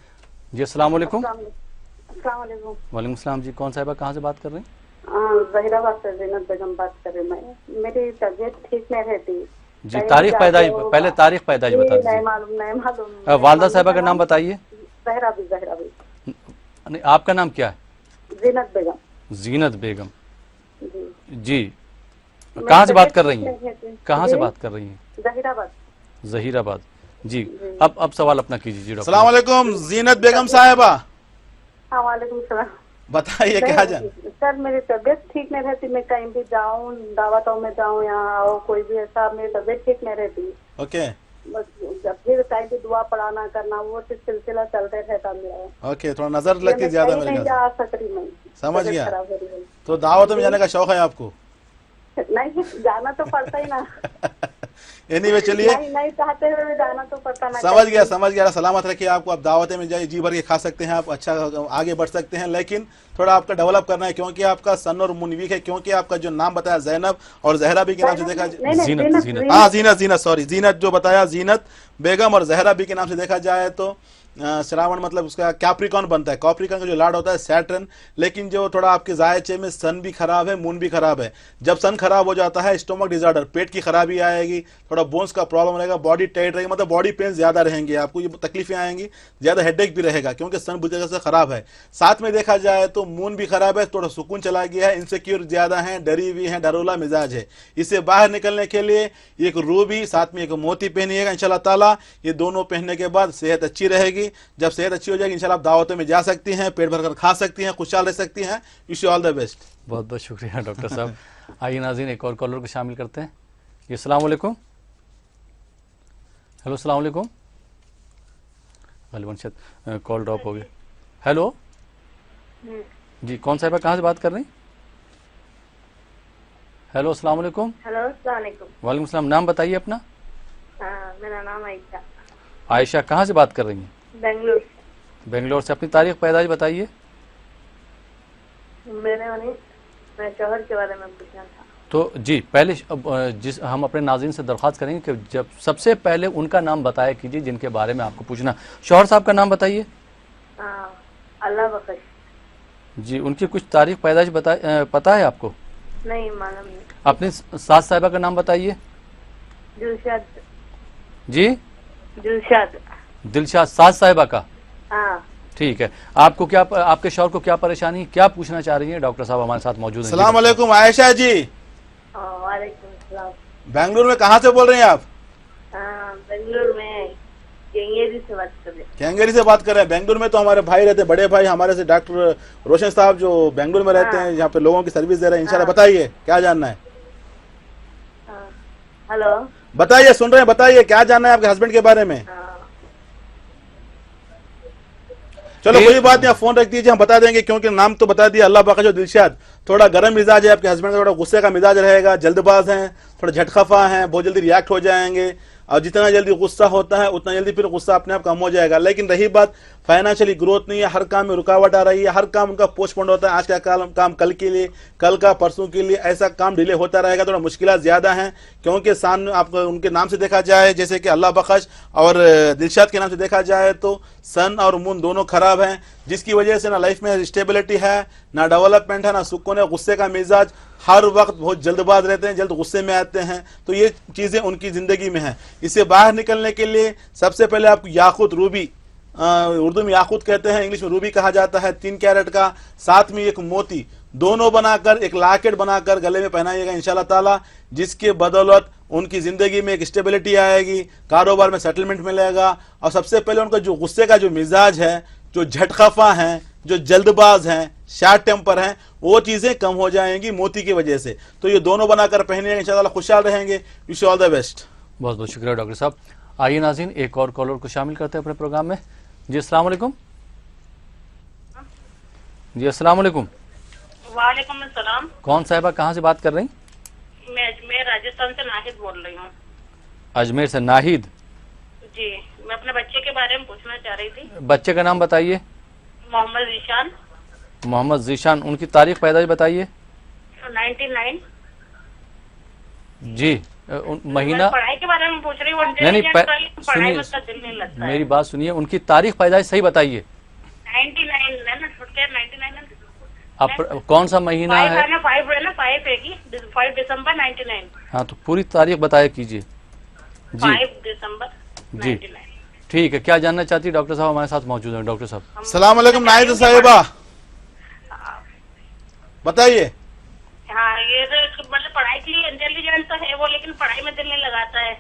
जी अस्सलाम वालेकुम। वालेकुम सलाम। जी कौन साहिबा, कहाँ से बात कर रही हैं? जहीराबाद से ज़ीनत बेगम बात कर रही हूँ। मेरी तबीयत ठीक नहीं रहती। जी तारीख पैदाइश, पहले तारीख पैदाइश बता दीजिए। नहीं मालूम। वालदा साहिबा का नाम बताइए। जहरा भी। नहीं, आपका नाम क्या है? ज़ीनत बेगम। ज़ीनत बेगम। जी कहाँ से बात कर रही हैं? कहाँ से बात कर रही हैं? जहीराबाद। जहीराबाद। जी अब सवाल अपना कीजिए। जी डॉक्टर। अस्सलाम वालेकुम ज़ीनत बेगम साहिबा। हाँ वालेकुम सलाम। बताइए क्या जान? सर मेरी तबीयत ठीक नहीं रहती, मैं कहीं भी जाऊँ, दावतों में जाऊँ, यहाँ आओ, कोई भी ऐसा, मेरी तबीयत ठीक नहीं रहती। ओके। बस जब भी कहीं भी दुआ पढ़ाना करना, वो सिलसिला चलते रहता मेरा। ओके, थोड़ा नजर लगती ज्यादा मेरे नहीं जा सकती मैं। समझ गया। तो दावत में जाने का शौक है आपको? नहीं, जाना तो पड़ता ही ना। एनीवे चलिए, नहीं चाहते हुए भी जाना तो पड़ता ना। समझ गया। सलामत रखिए आपको। आप दावतें में जाइए, जी भर के खा सकते हैं, आप अच्छा आगे बढ़ सकते हैं, लेकिन थोड़ा आपका डेवलप करना है, क्योंकि आपका सन और मून वीक है। क्योंकि आपका जो नाम बताया ज़ैनब और जहरा भी के नाम से देखा, ज़ीनत। हाँ ज़ीनत, सॉरी ज़ीनत जो बताया, ज़ीनत बेगम और जहरा बी के नाम से देखा जाए तो श्रावण मतलब उसका कैप्रिकॉन बनता है। कैप्रिकॉन का जो लॉर्ड होता है सैटर्न, लेकिन जो थोड़ा आपके जायचे में सन भी खराब है, मून भी खराब है। जब सन खराब हो जाता है स्टोमक डिजार्डर, पेट की खराबी आएगी, थोड़ा बोन्स का प्रॉब्लम रहेगा, बॉडी टाइट रहेगी, मतलब बॉडी पेन ज्यादा रहेंगे, आपको ये तकलीफें आएंगी, ज्यादा हेडेक भी रहेगा क्योंकि सन बुरी तरह से खराब है। साथ में देखा जाए तो मून भी खराब है, थोड़ा सुकून चला गया है, इनसिक्योर ज्यादा है, डरी हुई है, डरोला मिजाज है। इससे बाहर निकलने के लिए एक रूबी साथ में एक मोती पहनिएगा इंशाल्लाह ताला। ये दोनों पहनने के बाद सेहत अच्छी रहेगी। जब सेहत अच्छी हो जाएगी इंशाल्लाह आप दावतों में जा सकती हैं, पेट भरकर खा सकती हैं, खुशहाल रह सकती हैं। Wish you all the best. बहुत बहुत शुक्रिया डॉक्टर साहब। आइए नाज़रीन एक और कॉलर को शामिल करते हैं। जी अस्सलाम वालेकुम। हेलो अस्सलाम वालेकुम। गलबन शायद कॉल ड्रॉप हो गई। हेलो जी, कौन साहिबा कहाँ से बात कर रही हैं? हेलो अस्सलाम वालेकुम। हेलो अस्सलाम वालेकुम। वालेकुम सलाम। नाम बताइए अपना। मेरा नाम आयशा। आयशा कहाँ से बात कर रही हैं? बेंगलुरु। बेंगलोर से। अपनी तारीख पैदाइश बताइए। मैं शोहर के बारे में पूछना था। तो जी पहले जिस हम अपने नाज़रीन से दरख्वास्त करेंगे कि जब सबसे पहले उनका नाम बताया कीजिए जिनके बारे में आपको पूछना। शौहर साहब का नाम बताइए। अल्लाह बख्श। जी उनकी कुछ तारीख पैदाइश पता है आपको? नहीं मालूम नहीं। अपनी सास साहिबा का नाम बताइए। दिलशाद। जी दिलशाद। दिलशाद सास साहिबा का। हाँ ठीक है। आपको क्या, आपके शौहर को क्या परेशानी, क्या पूछना चाह रही है? डॉक्टर साहब हमारे साथ मौजूद हैं। अस्सलाम वालेकुम आयशा जी। वालेकुम सलाम। बेंगलुरु में कहाँ से बोल रही हैं आप? बेंगलुरु में केंगेरी से बात कर रहे हैं। कैंगेरी से बात कर रहे हैं। बेंगलुरु में तो हमारे भाई रहते हैं, बड़े भाई हमारे से डॉक्टर रोशन साहब जो बेंगलुरु में रहते हैं, यहाँ पे लोगों की सर्विस दे रहे हैं। इंशाल्लाह बताइए क्या जानना है। हेलो बताइए, सुन रहे हैं, बताइए क्या जानना है आपके हस्बैंड के बारे में। चलो कोई बात नहीं, आप फोन रख दीजिए, हम बता देंगे क्योंकि नाम तो बता दिया। अल्लाह बख्श जो दिलशाद, थोड़ा गर्म मिजाज है आपके हस्बैंड, थोड़ा गुस्से का मिजाज रहेगा, जल्दबाज हैं, थोड़ा झटखफा हैं, बहुत जल्दी रिएक्ट हो जाएंगे और जितना जल्दी गुस्सा होता है उतना जल्दी फिर गुस्सा अपने आप कम हो जाएगा। लेकिन रही बात फाइनेंशियली ग्रोथ नहीं है, हर काम में रुकावट आ रही है, हर काम उनका पोस्टपोन होता है, आज का काम कल के लिए, कल का परसों के लिए, ऐसा काम डिले होता रहेगा। थोड़ा मुश्किल ज्यादा हैं क्योंकि सामने आपको उनके नाम से देखा जाए जैसे कि अल्लाह बख्श और दिलशाद के नाम से देखा जाए तो सन और मून दोनों खराब हैं, जिसकी वजह से ना लाइफ में स्टेबिलिटी है, ना डेवलपमेंट है, ना सुकून है, गुस्से का मिजाज, हर वक्त बहुत जल्दबाज रहते हैं, जल्द गुस्से में आते हैं। तो ये चीजें उनकी जिंदगी में हैं। इससे बाहर निकलने के लिए सबसे पहले आपको याकूत रूबी, उर्दू में याकूत कहते हैं, इंग्लिश में रूबी कहा जाता है, 3 कैरेट का, साथ में एक मोती, दोनों बनाकर एक लॉकेट बनाकर गले में पहनाइएगा इंशाल्लाह ताला, जिसके बदौलत उनकी जिंदगी में एक स्टेबिलिटी आएगी, कारोबार में सेटलमेंट मिलेगा। और सबसे पहले उनका जो गुस्से का जो मिजाज है, जो झटखफा हैं, जो जल्दबाज हैं, शार्ट टेम्पर हैं, वो चीजें कम हो जाएंगी मोती की वजह से। तो ये दोनों बनाकर पहनेंगे इंशाल्लाह खुशहाल रहेंगे। Wish you all the best. बहुत बहुत शुक्रिया डॉक्टर साहब। आइए नाज़रीन एक और कॉलर को शामिल करते हैं अपने प्रोग्राम में। जी अस्सलाम वालेकुम। जी अस्सलाम वालेकुम। वालेकुम अस्सलाम। कौन साहिबा कहाँ से बात कर रही? मैं अजमेर राजस्थान से नाहिद बोल रही हूँ। अजमेर से नाहिद जी, मैं अपने बच्चे के बारे में पूछना चाह रही थी। बच्चे का नाम बताइए। मोहम्मद जीशान। मोहम्मद जीशान। उनकी तारीख पैदाइश बताइए। 99। जी महीना। पढ़ाई के बारे में पूछ रही हूँ। नहीं पढ़ाई में उसका दिल नहीं लगता है। मेरी बात सुनिए, उनकी तारीख पैदाइश सही बताइए। 99 है ना, 99। अब कौन सा महीना है? 5 दिसंबर 99। हाँ तो पूरी तारीख बताया कीजिए जी। 5 दिसंबर जी ठीक है। क्या जानना चाहती है? डॉक्टर साहब हमारे साथ मौजूद हैं। डॉक्टर साहब अस्सलाम वालेकुम नाहिद साहिबा, बताइए। हाँ ये तो मतलब पढ़ाई के लिए इंटेलिजेंट तो है वो, लेकिन पढ़ाई में दिल नहीं लगाता है।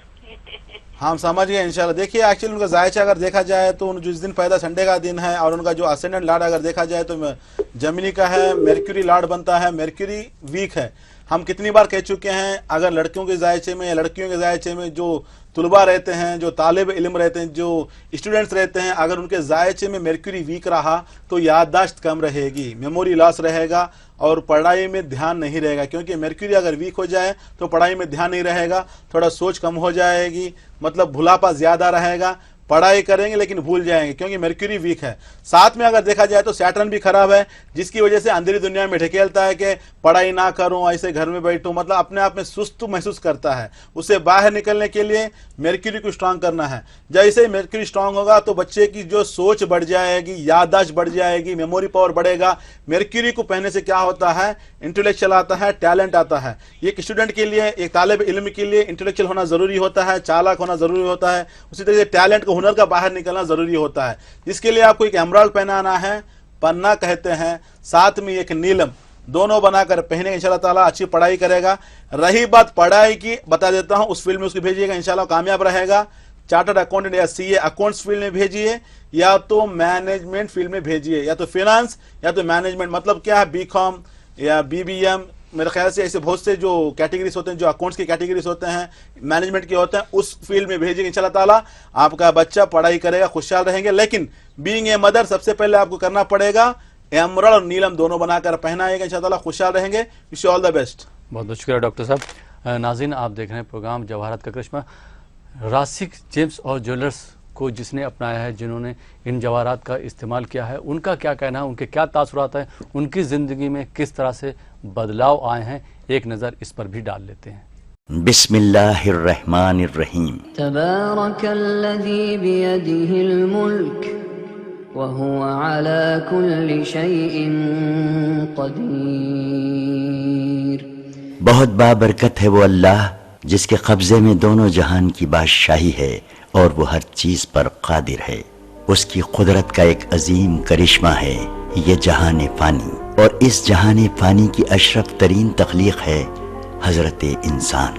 हम समझ गए इंशाल्लाह। देखिए एक्चुअली उनका जायचा अगर देखा जाए तो जिस दिन पैदा संडे का दिन है और उनका जो असेंडेंट लॉर्ड अगर देखा जाए तो जमिनी का है, मेर्क्यूरी लॉर्ड बनता है, मेर्क्यूरी वीक है। हम कितनी बार कह चुके हैं अगर लड़कियों के जायचे में या लड़कियों के जायचे में जो तुलबा रहते हैं, जो तालिब इल्म रहते हैं, जो स्टूडेंट्स रहते हैं, अगर उनके जायचे में मेर्क्यूरी वीक रहा तो याददाश्त कम रहेगी, मेमोरी लॉस रहेगा और पढ़ाई में ध्यान नहीं रहेगा। क्योंकि मेर्क्यूरी अगर वीक हो जाए तो पढ़ाई में ध्यान नहीं रहेगा, थोड़ा सोच कम हो जाएगी, मतलब भुलापा ज्यादा रहेगा, पढ़ाई करेंगे लेकिन भूल जाएंगे, क्योंकि मर्क्यूरी वीक है। साथ में अगर देखा जाए तो सैटर्न भी खराब है, जिसकी वजह से अंधेरी दुनिया में ढकेलता है कि पढ़ाई ना करूं, ऐसे घर में बैठूं, मतलब अपने आप में सुस्त महसूस करता है। उससे बाहर निकलने के लिए मर्क्यूरी को स्ट्रांग करना है। जैसे मर्क्यूरी स्ट्रांग होगा तो बच्चे की जो सोच बढ़ जाएगी, याददाश्त बढ़ जाएगी, मेमोरी पावर बढ़ेगा। मर्क्यूरी को पहनने से क्या होता है, इंटेलेक्चुअल आता है, टैलेंट आता है। एक स्टूडेंट के लिए, एक तालिब इल्म के लिए इंटेलेक्चुअल होना जरूरी होता है, चालाक होना जरूरी होता है। उसी तरह से टैलेंट को, हुनर का बाहर निकलना जरूरी होता है, जिसके लिए आपको एक एमराल्ड पहनाना है, पन्ना कहते हैं, साथ में एक नीलम, दोनों बनाकर पहने इंशाल्लाह ताला अच्छी पढ़ाई करेगा। रही बात पढ़ाई की, बता देता हूं, उस फील्ड में उसको भेजिएगा, इंशाल्लाह कामयाब रहेगा। चार्टर्ड अकाउंटेंट या सीए अकाउंट्स फील्ड में भेजिए, या तो मैनेजमेंट फील्ड में भेजिए, या तो फिनेंस या तो मैनेजमेंट। मतलब क्या है, बीकॉम या बीबीएम, मेरे ख्याल से ऐसे बहुत से जो कैटेगरीज होते हैं, जो अकाउंट्स की कैटेगरीज होते हैं, मैनेजमेंट के होते हैं, उस फील्ड में भेजिए। इंशाल्लाह ताला आपका बच्चा पढ़ाई करेगा, खुशहाल रहेंगे। लेकिन बीइंग ए मदर, सबसे पहले आपको करना पड़ेगा एमराल्ड और नीलम दोनों बनाकर पहनाएगा, इंशाल्लाह ताला खुशहाल रहेंगे। Wish you all the best. बहुत बहुत शुक्रिया डॉक्टर साहब। नाज़रीन, आप देख रहे हैं प्रोग्राम जवाहरात का करिश्मा। राशिक जेम्स और ज्वेलर्स को जिसने अपनाया है, जिन्होंने इन जवाहरात का इस्तेमाल किया है, उनका क्या कहना है, उनके क्या तासुरात हैं, उनकी ज़िंदगी में किस तरह से बदलाव आए हैं, एक नज़र इस पर भी डाल लेते हैं। बिस्मिल्लाहिर्रहमानिर्रहीम। तबारकल्लज़ी बियदिहिल मुल्क व हुवा अला कुल्लि शैइन क़दीर। बहुत बाबरकत है वो अल्लाह जिसके कब्जे में दोनों जहान की बादशाही है और वो हर चीज पर कादिर है। उसकी कुदरत का एक अजीम करिश्मा है ये जहान फानी, और इस जहान फानी की अशरफ तरीन तख्लीक है हजरत इंसान।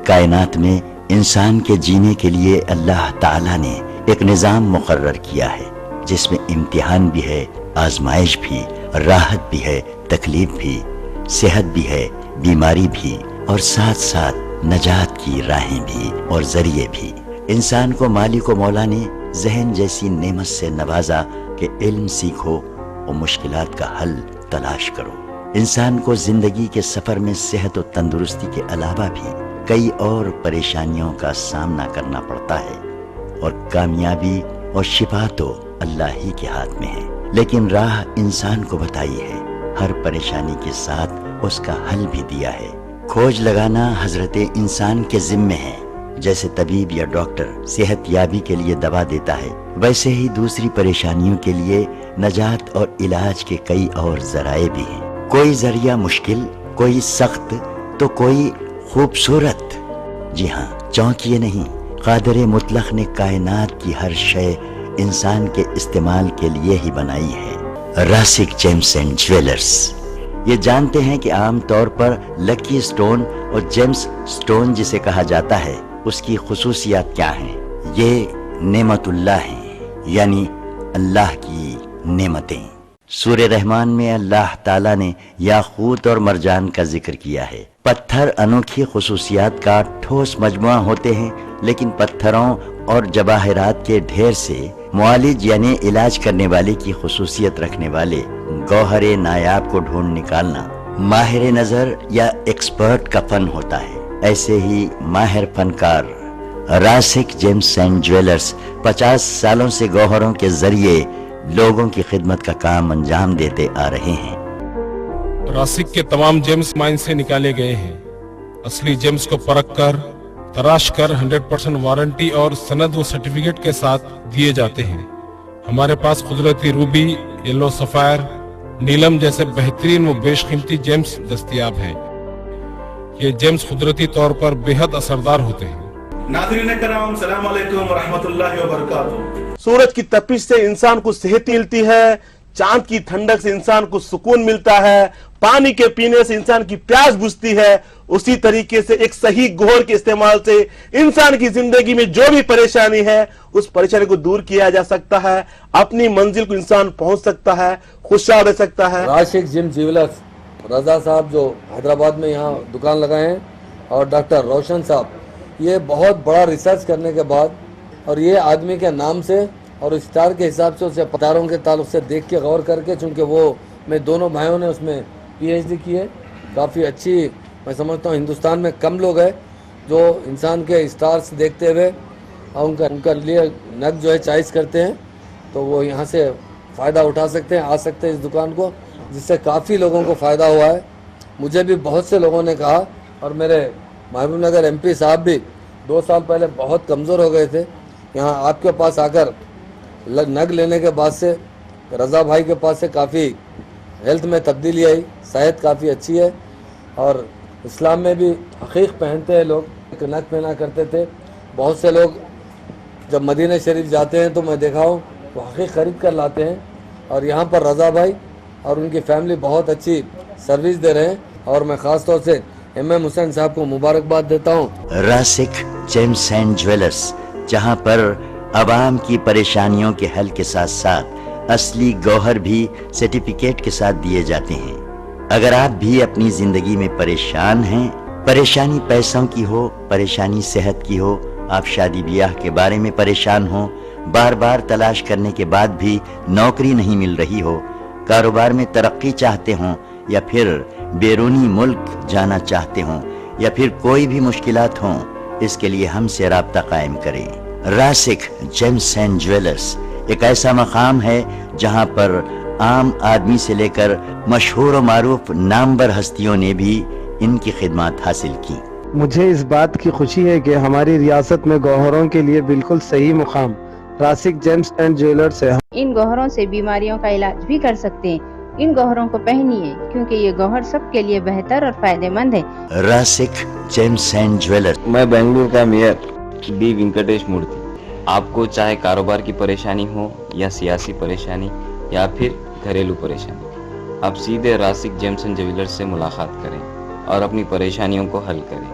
कायनात में इंसान के जीने के लिए अल्लाह ताला ने एक निज़ाम मुकर्रर किया है, जिसमें इम्तिहान भी है, आजमाइश भी, राहत भी है, तकलीफ भी, सेहत भी है, बीमारी भी, और साथ साथ नजात की राहें भी और जरिए भी। इंसान को मालिक व मौला ने जहन जैसी नेमत से नवाजा कि इल्म सीखो और मुश्किलात का हल तलाश करो। इंसान को जिंदगी के सफर में सेहत और तंदुरुस्ती के अलावा भी कई और परेशानियों का सामना करना पड़ता है, और कामयाबी और शिफा तो अल्लाह ही के हाथ में है। लेकिन राह इंसान को बताई है, हर परेशानी के साथ उसका हल भी दिया है। खोज लगाना हजरत इंसान के जिम्मे है। जैसे तबीब या डॉक्टर सेहत याबी के लिए दवा देता है, वैसे ही दूसरी परेशानियों के लिए नजात और इलाज के कई और जराए भी हैं। कोई जरिया मुश्किल, कोई सख्त, तो कोई खूबसूरत। जी हाँ, चौंकिए नहीं, कादिर मुतलक ने कायनात की हर शय इंसान के इस्तेमाल के लिए ही बनाई है। राशिक जेम्स एंड ज्वेलर्स। ये जानते हैं कि आम तौर पर लकी स्टोन और जेम्स स्टोन जिसे कहा जाता है, उसकी खुसूसियात क्या हैं? ये नेमतुल्लाह हैं, यानी अल्लाह की नेमतें। सूरह रहमान में अल्लाह ताला ने याकूत और मरजान का जिक्र किया है। पत्थर अनोखी खुसूसियात का ठोस मजमुआ होते हैं, लेकिन पत्थरों और जवाहरात के ढेर से मुआलिज यानी इलाज करने वाले की खुसूसियत रखने वाले गौहरे नायाब को ढूंढ निकालना माहिर नजर या एक्सपर्ट का फन होता है। ऐसे ही माहिर फनकार राशिक जेम्स एंड ज्वेलर्स 50 सालों से गौहरों के जरिए लोगों की खिदमत का काम अंजाम देते आ रहे हैं। राशिक के तमाम जेम्स माइन से निकाले गए हैं। असली जेम्स को परख कर, तराश कर 100% वारंटी और सनद व सर्टिफिकेट के साथ दिए जाते हैं। हमारे पास कुदरती रूबी, येलो सफायर, नीलम जैसे बेहतरीन व बेशकीमती जेम्स दस्तयाब हैं। ये जेम्स कुदरती तौर पर बेहद असरदार होते हैं। नाज़रीन कराम, सलाम अलैकुम व रहमतुल्लाहि व बरकातुहू। सूरज की तपिश से इंसान को सेहत मिलती है, चांद की ठंडक से इंसान को सुकून मिलता है, पानी के पीने से इंसान की प्यास बुझती है। उसी तरीके से एक सही घोर के इस्तेमाल से इंसान की जिंदगी में जो भी परेशानी है, उस परेशानी को दूर किया जा सकता है, अपनी मंजिल को इंसान पहुंच सकता है, खुशहाल रह सकता है। राशिक जेम्स ज्वेलर्स रजा साहब जो हैदराबाद में यहाँ दुकान लगाए हैं, और डॉक्टर रोशन साहब, ये बहुत बड़ा रिसर्च करने के बाद और ये आदमी के नाम से और स्टार के हिसाब से उसे पतारों के ताल्लुक से देख के गौर करके, चूँकि वो मैं दोनों भाइयों ने उसमें PhD की है, काफ़ी अच्छी, मैं समझता हूँ हिंदुस्तान में कम लोग हैं जो इंसान के स्टार्स देखते हुए और उनका लिए नग जो है चॉइस करते हैं, तो वो यहाँ से फ़ायदा उठा सकते हैं, आ सकते हैं इस दुकान को, जिससे काफ़ी लोगों को फ़ायदा हुआ है। मुझे भी बहुत से लोगों ने कहा, और मेरे महबूबनगर एमपी साहब भी 2 साल पहले बहुत कमज़ोर हो गए थे, यहाँ आपके पास आकर नग लेने के बाद से, रज़ा भाई के पास से काफ़ी हेल्थ में तब्दीली आई, सेहत काफ़ी अच्छी है। और इस्लाम में भी हकीक पहनते हैं लोग, नग पहना करते थे। बहुत से लोग जब मदीना शरीफ जाते हैं तो मैं देखा हूँ वो हकीक खरीद कर लाते हैं, और यहाँ पर रज़ा भाई और उनकी फैमिली बहुत अच्छी सर्विस दे रहे हैं, और मैं ख़ास तौर से MM हुसैन साहब को मुबारकबाद देता हूँ। रासिक जेम्स एंड ज्वेलर्स, जहाँ पर आवाम की परेशानियों के हल के साथ साथ असली गौहर भी सर्टिफिकेट के साथ दिए जाते हैं। अगर आप भी अपनी जिंदगी में परेशान हैं, परेशानी पैसों की हो, परेशानी सेहत की हो, आप शादी ब्याह के बारे में परेशान हो, बार बार तलाश करने के बाद भी नौकरी नहीं मिल रही हो, कारोबार में तरक्की चाहते हो, या फिर बैरूनी मुल्क जाना चाहते हो, या फिर कोई भी मुश्किलात हो, इसके लिए हमसे राब्ता कायम करें। रासिक जेम्स एंड ज्वेलर्स एक ऐसा मकाम है जहां पर आम आदमी से लेकर मशहूर और मारूफ नामवर हस्तियों ने भी इनकी खिदमत हासिल की। मुझे इस बात की खुशी है कि हमारी रियासत में गौहरों के लिए बिल्कुल सही मुकाम रासिक जेम्स एंड ज्वेलर्स है। इन गौहरों से बीमारियों का इलाज भी कर सकते हैं। इन गौहरों को पहनिए, क्योंकि ये गौहर सबके लिए बेहतर और फायदेमंद है। Rasik gems and jewellers. मैं बेंगलुरु का मेयर डी वेंकटेश मूर्ति। आपको चाहे कारोबार की परेशानी हो, या सियासी परेशानी, या फिर घरेलू परेशानी, आप सीधे रासिक जेम्स एंड ज्वेलर्स से मुलाकात करें और अपनी परेशानियों को हल करें।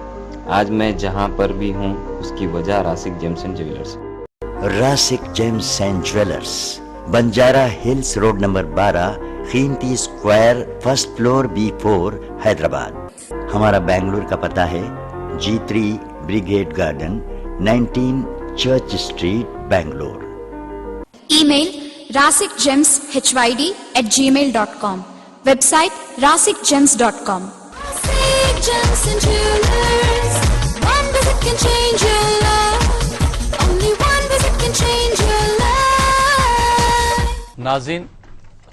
आज मैं जहां पर भी हूं, उसकी वजह रासिक जेम्स एंड ज्वेलर्स है। Rasik gems and jewellers, Banjara hills road number 12, कीमती square, first floor, B4, Hyderabad. हमारा बेंगलुरु का पता है G3 brigade garden, 19 church street, Bangalore. Email rasikgems@gmail.com, website rasikgems.com। Rasik Gems and Jewelers, one visit can change your life. Only one visit can change your life. नाज़रीन,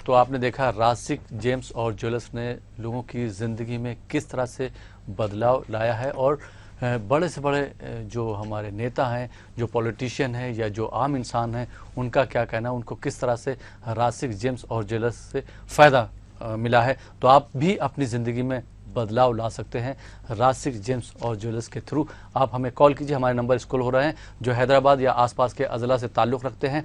तो आपने देखा रासिक James और jewellers ने लोगों की ज़िंदगी में किस तरह से बदलाव लाया है, और बड़े से बड़े जो हमारे नेता हैं, जो पॉलिटिशियन हैं, या जो आम इंसान हैं, उनका क्या कहना है, उनको किस तरह से रासिक जेम्स और ज्वेलर्स से फ़ायदा मिला है। तो आप भी अपनी ज़िंदगी में बदलाव ला सकते हैं रासिक जेम्स और ज्वेलर्स के थ्रू। आप हमें कॉल कीजिए, हमारे नंबर स्क्रॉल हो रहे हैं। जो हैदराबाद या आसपास के अज़ला से ताल्लुक़ रखते हैं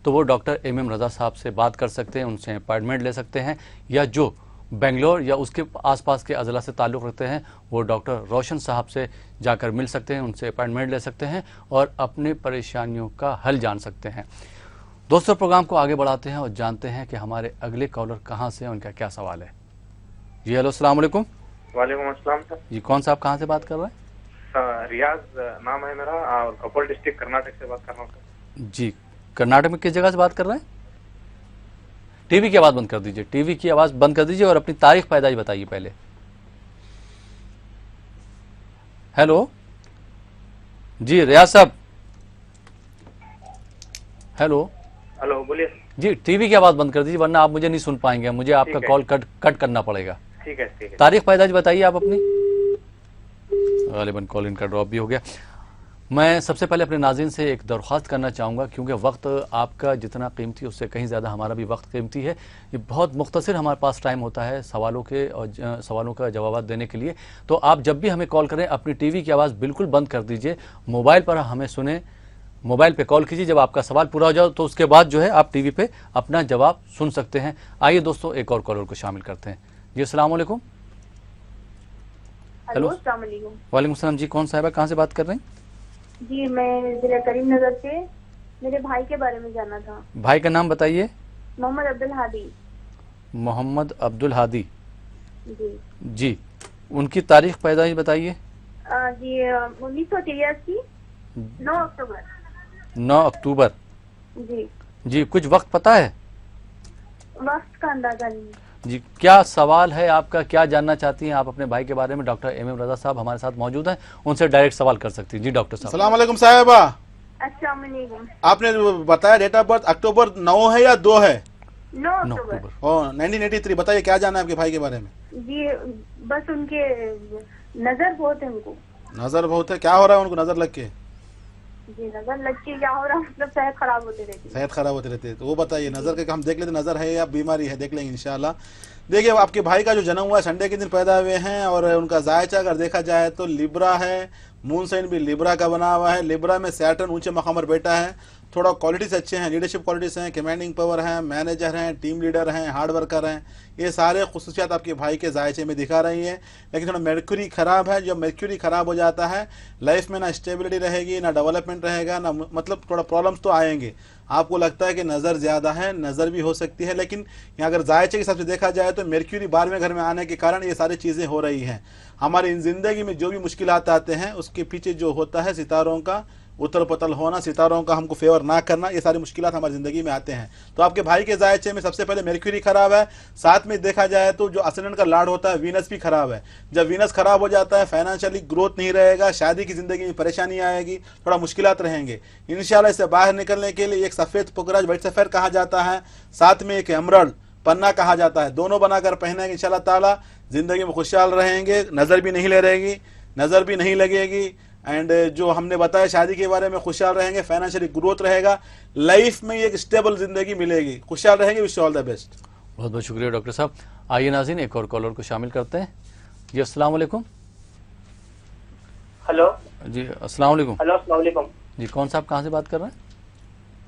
तो वो डॉक्टर MM रज़ा साहब से बात कर सकते हैं, उनसे अपॉइंटमेंट ले सकते हैं, या जो बेंगलोर या उसके आसपास के अज़ला से ताल्लुक़ रखते हैं वो डॉक्टर रोशन साहब से जाकर मिल सकते हैं, उनसे अपॉइंटमेंट ले सकते हैं और अपने परेशानियों का हल जान सकते हैं। दोस्तों, प्रोग्राम को आगे बढ़ाते हैं और जानते हैं कि हमारे अगले कॉलर कहाँ से हैं, उनका क्या सवाल है। जी हेलो, अस्सलाम वालेकुम। वालेकुम अस्सलाम सर। जी, कौन सा आप कहाँ से बात कर रहे हैं? रियाज नाम है मेरा, और कपल डिस्ट्रिक्ट कर्नाटक से बात कर रहा हूँ सर। जी, कर्नाटक में किस जगह से बात कर रहे हैं? टीवी की आवाज़ बंद कर दीजिए, टीवी की आवाज़ बंद कर दीजिए और अपनी तारीख पैदाइश बताइए पहले। हेलो जी, रियाज साहब। हेलो हेलो, बोलिए जी। टीवी की आवाज़ बंद कर दीजिए, वरना आप मुझे नहीं सुन पाएंगे, मुझे आपका कॉल कट करना पड़ेगा। ठीक है, ठीक है। तारीख पैदाइश बताइए आप अपनी। गालिबन कॉल इनका ड्रॉप भी हो गया। मैं सबसे पहले अपने नाज़रीन से एक दरख्वास्त करना चाहूँगा, क्योंकि वक्त आपका जितना कीमती उससे कहीं ज़्यादा हमारा भी वक्त कीमती है। ये बहुत मुख्तसर हमारे पास टाइम होता है सवालों के और सवालों का जवाब देने के लिए। तो आप जब भी हमें कॉल करें अपनी टीवी की आवाज़ बिल्कुल बंद कर दीजिए, मोबाइल पर हमें सुने, मोबाइल पे कॉल कीजिए। जब आपका सवाल पूरा हो जाए तो उसके बाद जो है आप टीवी पे अपना जवाब सुन सकते हैं। आइए दोस्तों, एक और कॉलर को शामिल करते हैं। जी अस्सलाम वालेकुम। हेलो, वालेकुम सलाम। जी, कौन साहिबा, कहाँ से बात कर रहे हैं? जी, मैं जिला करीमनगर से, मेरे भाई के बारे में जानना था। भाई का नाम बताइए। मोहम्मद अब्दुल हादी। मोहम्मद अब्दुल हादी जी। जी, उनकी तारीख पैदाइश बताइए। जी 1983, 9 अक्टूबर। 9 अक्टूबर। जी जी, कुछ वक्त पता है? वक्त का अंदाजा नहीं। जी, क्या सवाल है आपका, क्या जानना चाहती हैं आप अपने भाई के बारे में? डॉक्टर MM रज़ा साहब हमारे साथ मौजूद हैं, उनसे डायरेक्ट सवाल कर सकती हैं। जी डॉक्टर साहब। अस्सलाम वालेकुम साहिबा। अस्सलाम वालेकुम। आपने बताया डेट ऑफ बर्थ अक्टूबर 9 है या 2 है? 9 अक्टूबर। 1983। बताइए क्या जाना है आपके भाई के बारे में? जी बस उनके नजर बहुत है उनको। नजर बहुत है, क्या हो रहा है उनको नजर लग के? जी नजर लग के क्या हो रहा है, मतलब सेहत खराब होती रहती है। सेहत खराब होती रहती है, तो वो बताइए नजर के हम देख लेते नजर है या बीमारी है, देख लेंगे इंशाल्लाह। देखिए आपके भाई का जो जन्म हुआ है संडे के दिन पैदा हुए हैं और उनका जायचा अगर देखा जाए तो लिब्रा है, मून साइन भी लिब्रा का बना हुआ है। लिब्रा में सैटर्न ऊंचे मकाम पर बैठा है। थोड़ा क्वालिटीज अच्छे हैं, लीडरशिप क्वालिटीज हैं, कमांडिंग पावर है, मैनेजर हैं, टीम लीडर हैं, हार्ड वर्कर हैं। ये सारे खुसूसियात आपके भाई के जायचे में दिखा रही है। लेकिन थोड़ा मर्क्यूरी खराब है। जब मर्क्यूरी खराब हो जाता है लाइफ में ना स्टेबिलिटी रहेगी, ना डेवलपमेंट रहेगा, ना मतलब थोड़ा प्रॉब्लम्स तो आएंगे। आपको लगता है कि नज़र ज़्यादा है, नज़र भी हो सकती है, लेकिन यहाँ अगर जायचे के हिसाब से देखा जाए तो मर्क्यूरी 12वें घर में आने के कारण ये सारी चीज़ें हो रही हैं। हमारी ज़िंदगी में जो भी मुश्किलात आते हैं उसके पीछे जो होता है सितारों का उतल पतल होना, सितारों का हमको फेवर ना करना, ये सारी मुश्किलात हमारी ज़िंदगी में आते हैं। तो आपके भाई के जायचे में सबसे पहले मर्क्यूरी खराब है। साथ में देखा जाए तो जो असेंडेंट का लॉर्ड होता है वीनस भी खराब है। जब वीनस खराब हो जाता है फाइनेंशियली ग्रोथ नहीं रहेगा, शादी की ज़िंदगी में परेशानी आएगी, थोड़ा मुश्किलात रहेंगे। इंशाल्लाह इससे बाहर निकलने के लिए एक सफ़ेद पुकराज व्हाइट सफ़ेद कहा जाता है, साथ में एक एमरल्ड पन्ना कहा जाता है, दोनों बनाकर पहनेंगे इंशाल्लाह ताला ज़िंदगी में खुशहाल रहेंगे। नज़र भी नहीं रहेगी, नज़र भी नहीं लगेगी। एंड जो हमने बताया शादी के बारे में खुशहाल रहेंगे, फाइनेंशियली ग्रोथ रहेगा, लाइफ में एक स्टेबल जिंदगी मिलेगी, खुशहाल रहेंगे। Wish all the best. बहुत बहुत शुक्रिया डॉक्टर साहब। आइए नाज़रीन एक और कॉलर को शामिल करते हैं। जी अस्सलाम वालेकुम। हेलो जी अस्सलाम वालेकुम। हेलो अस्सलाम वालेकुम। जी कौन साहब कहाँ से बात कर रहे हैं?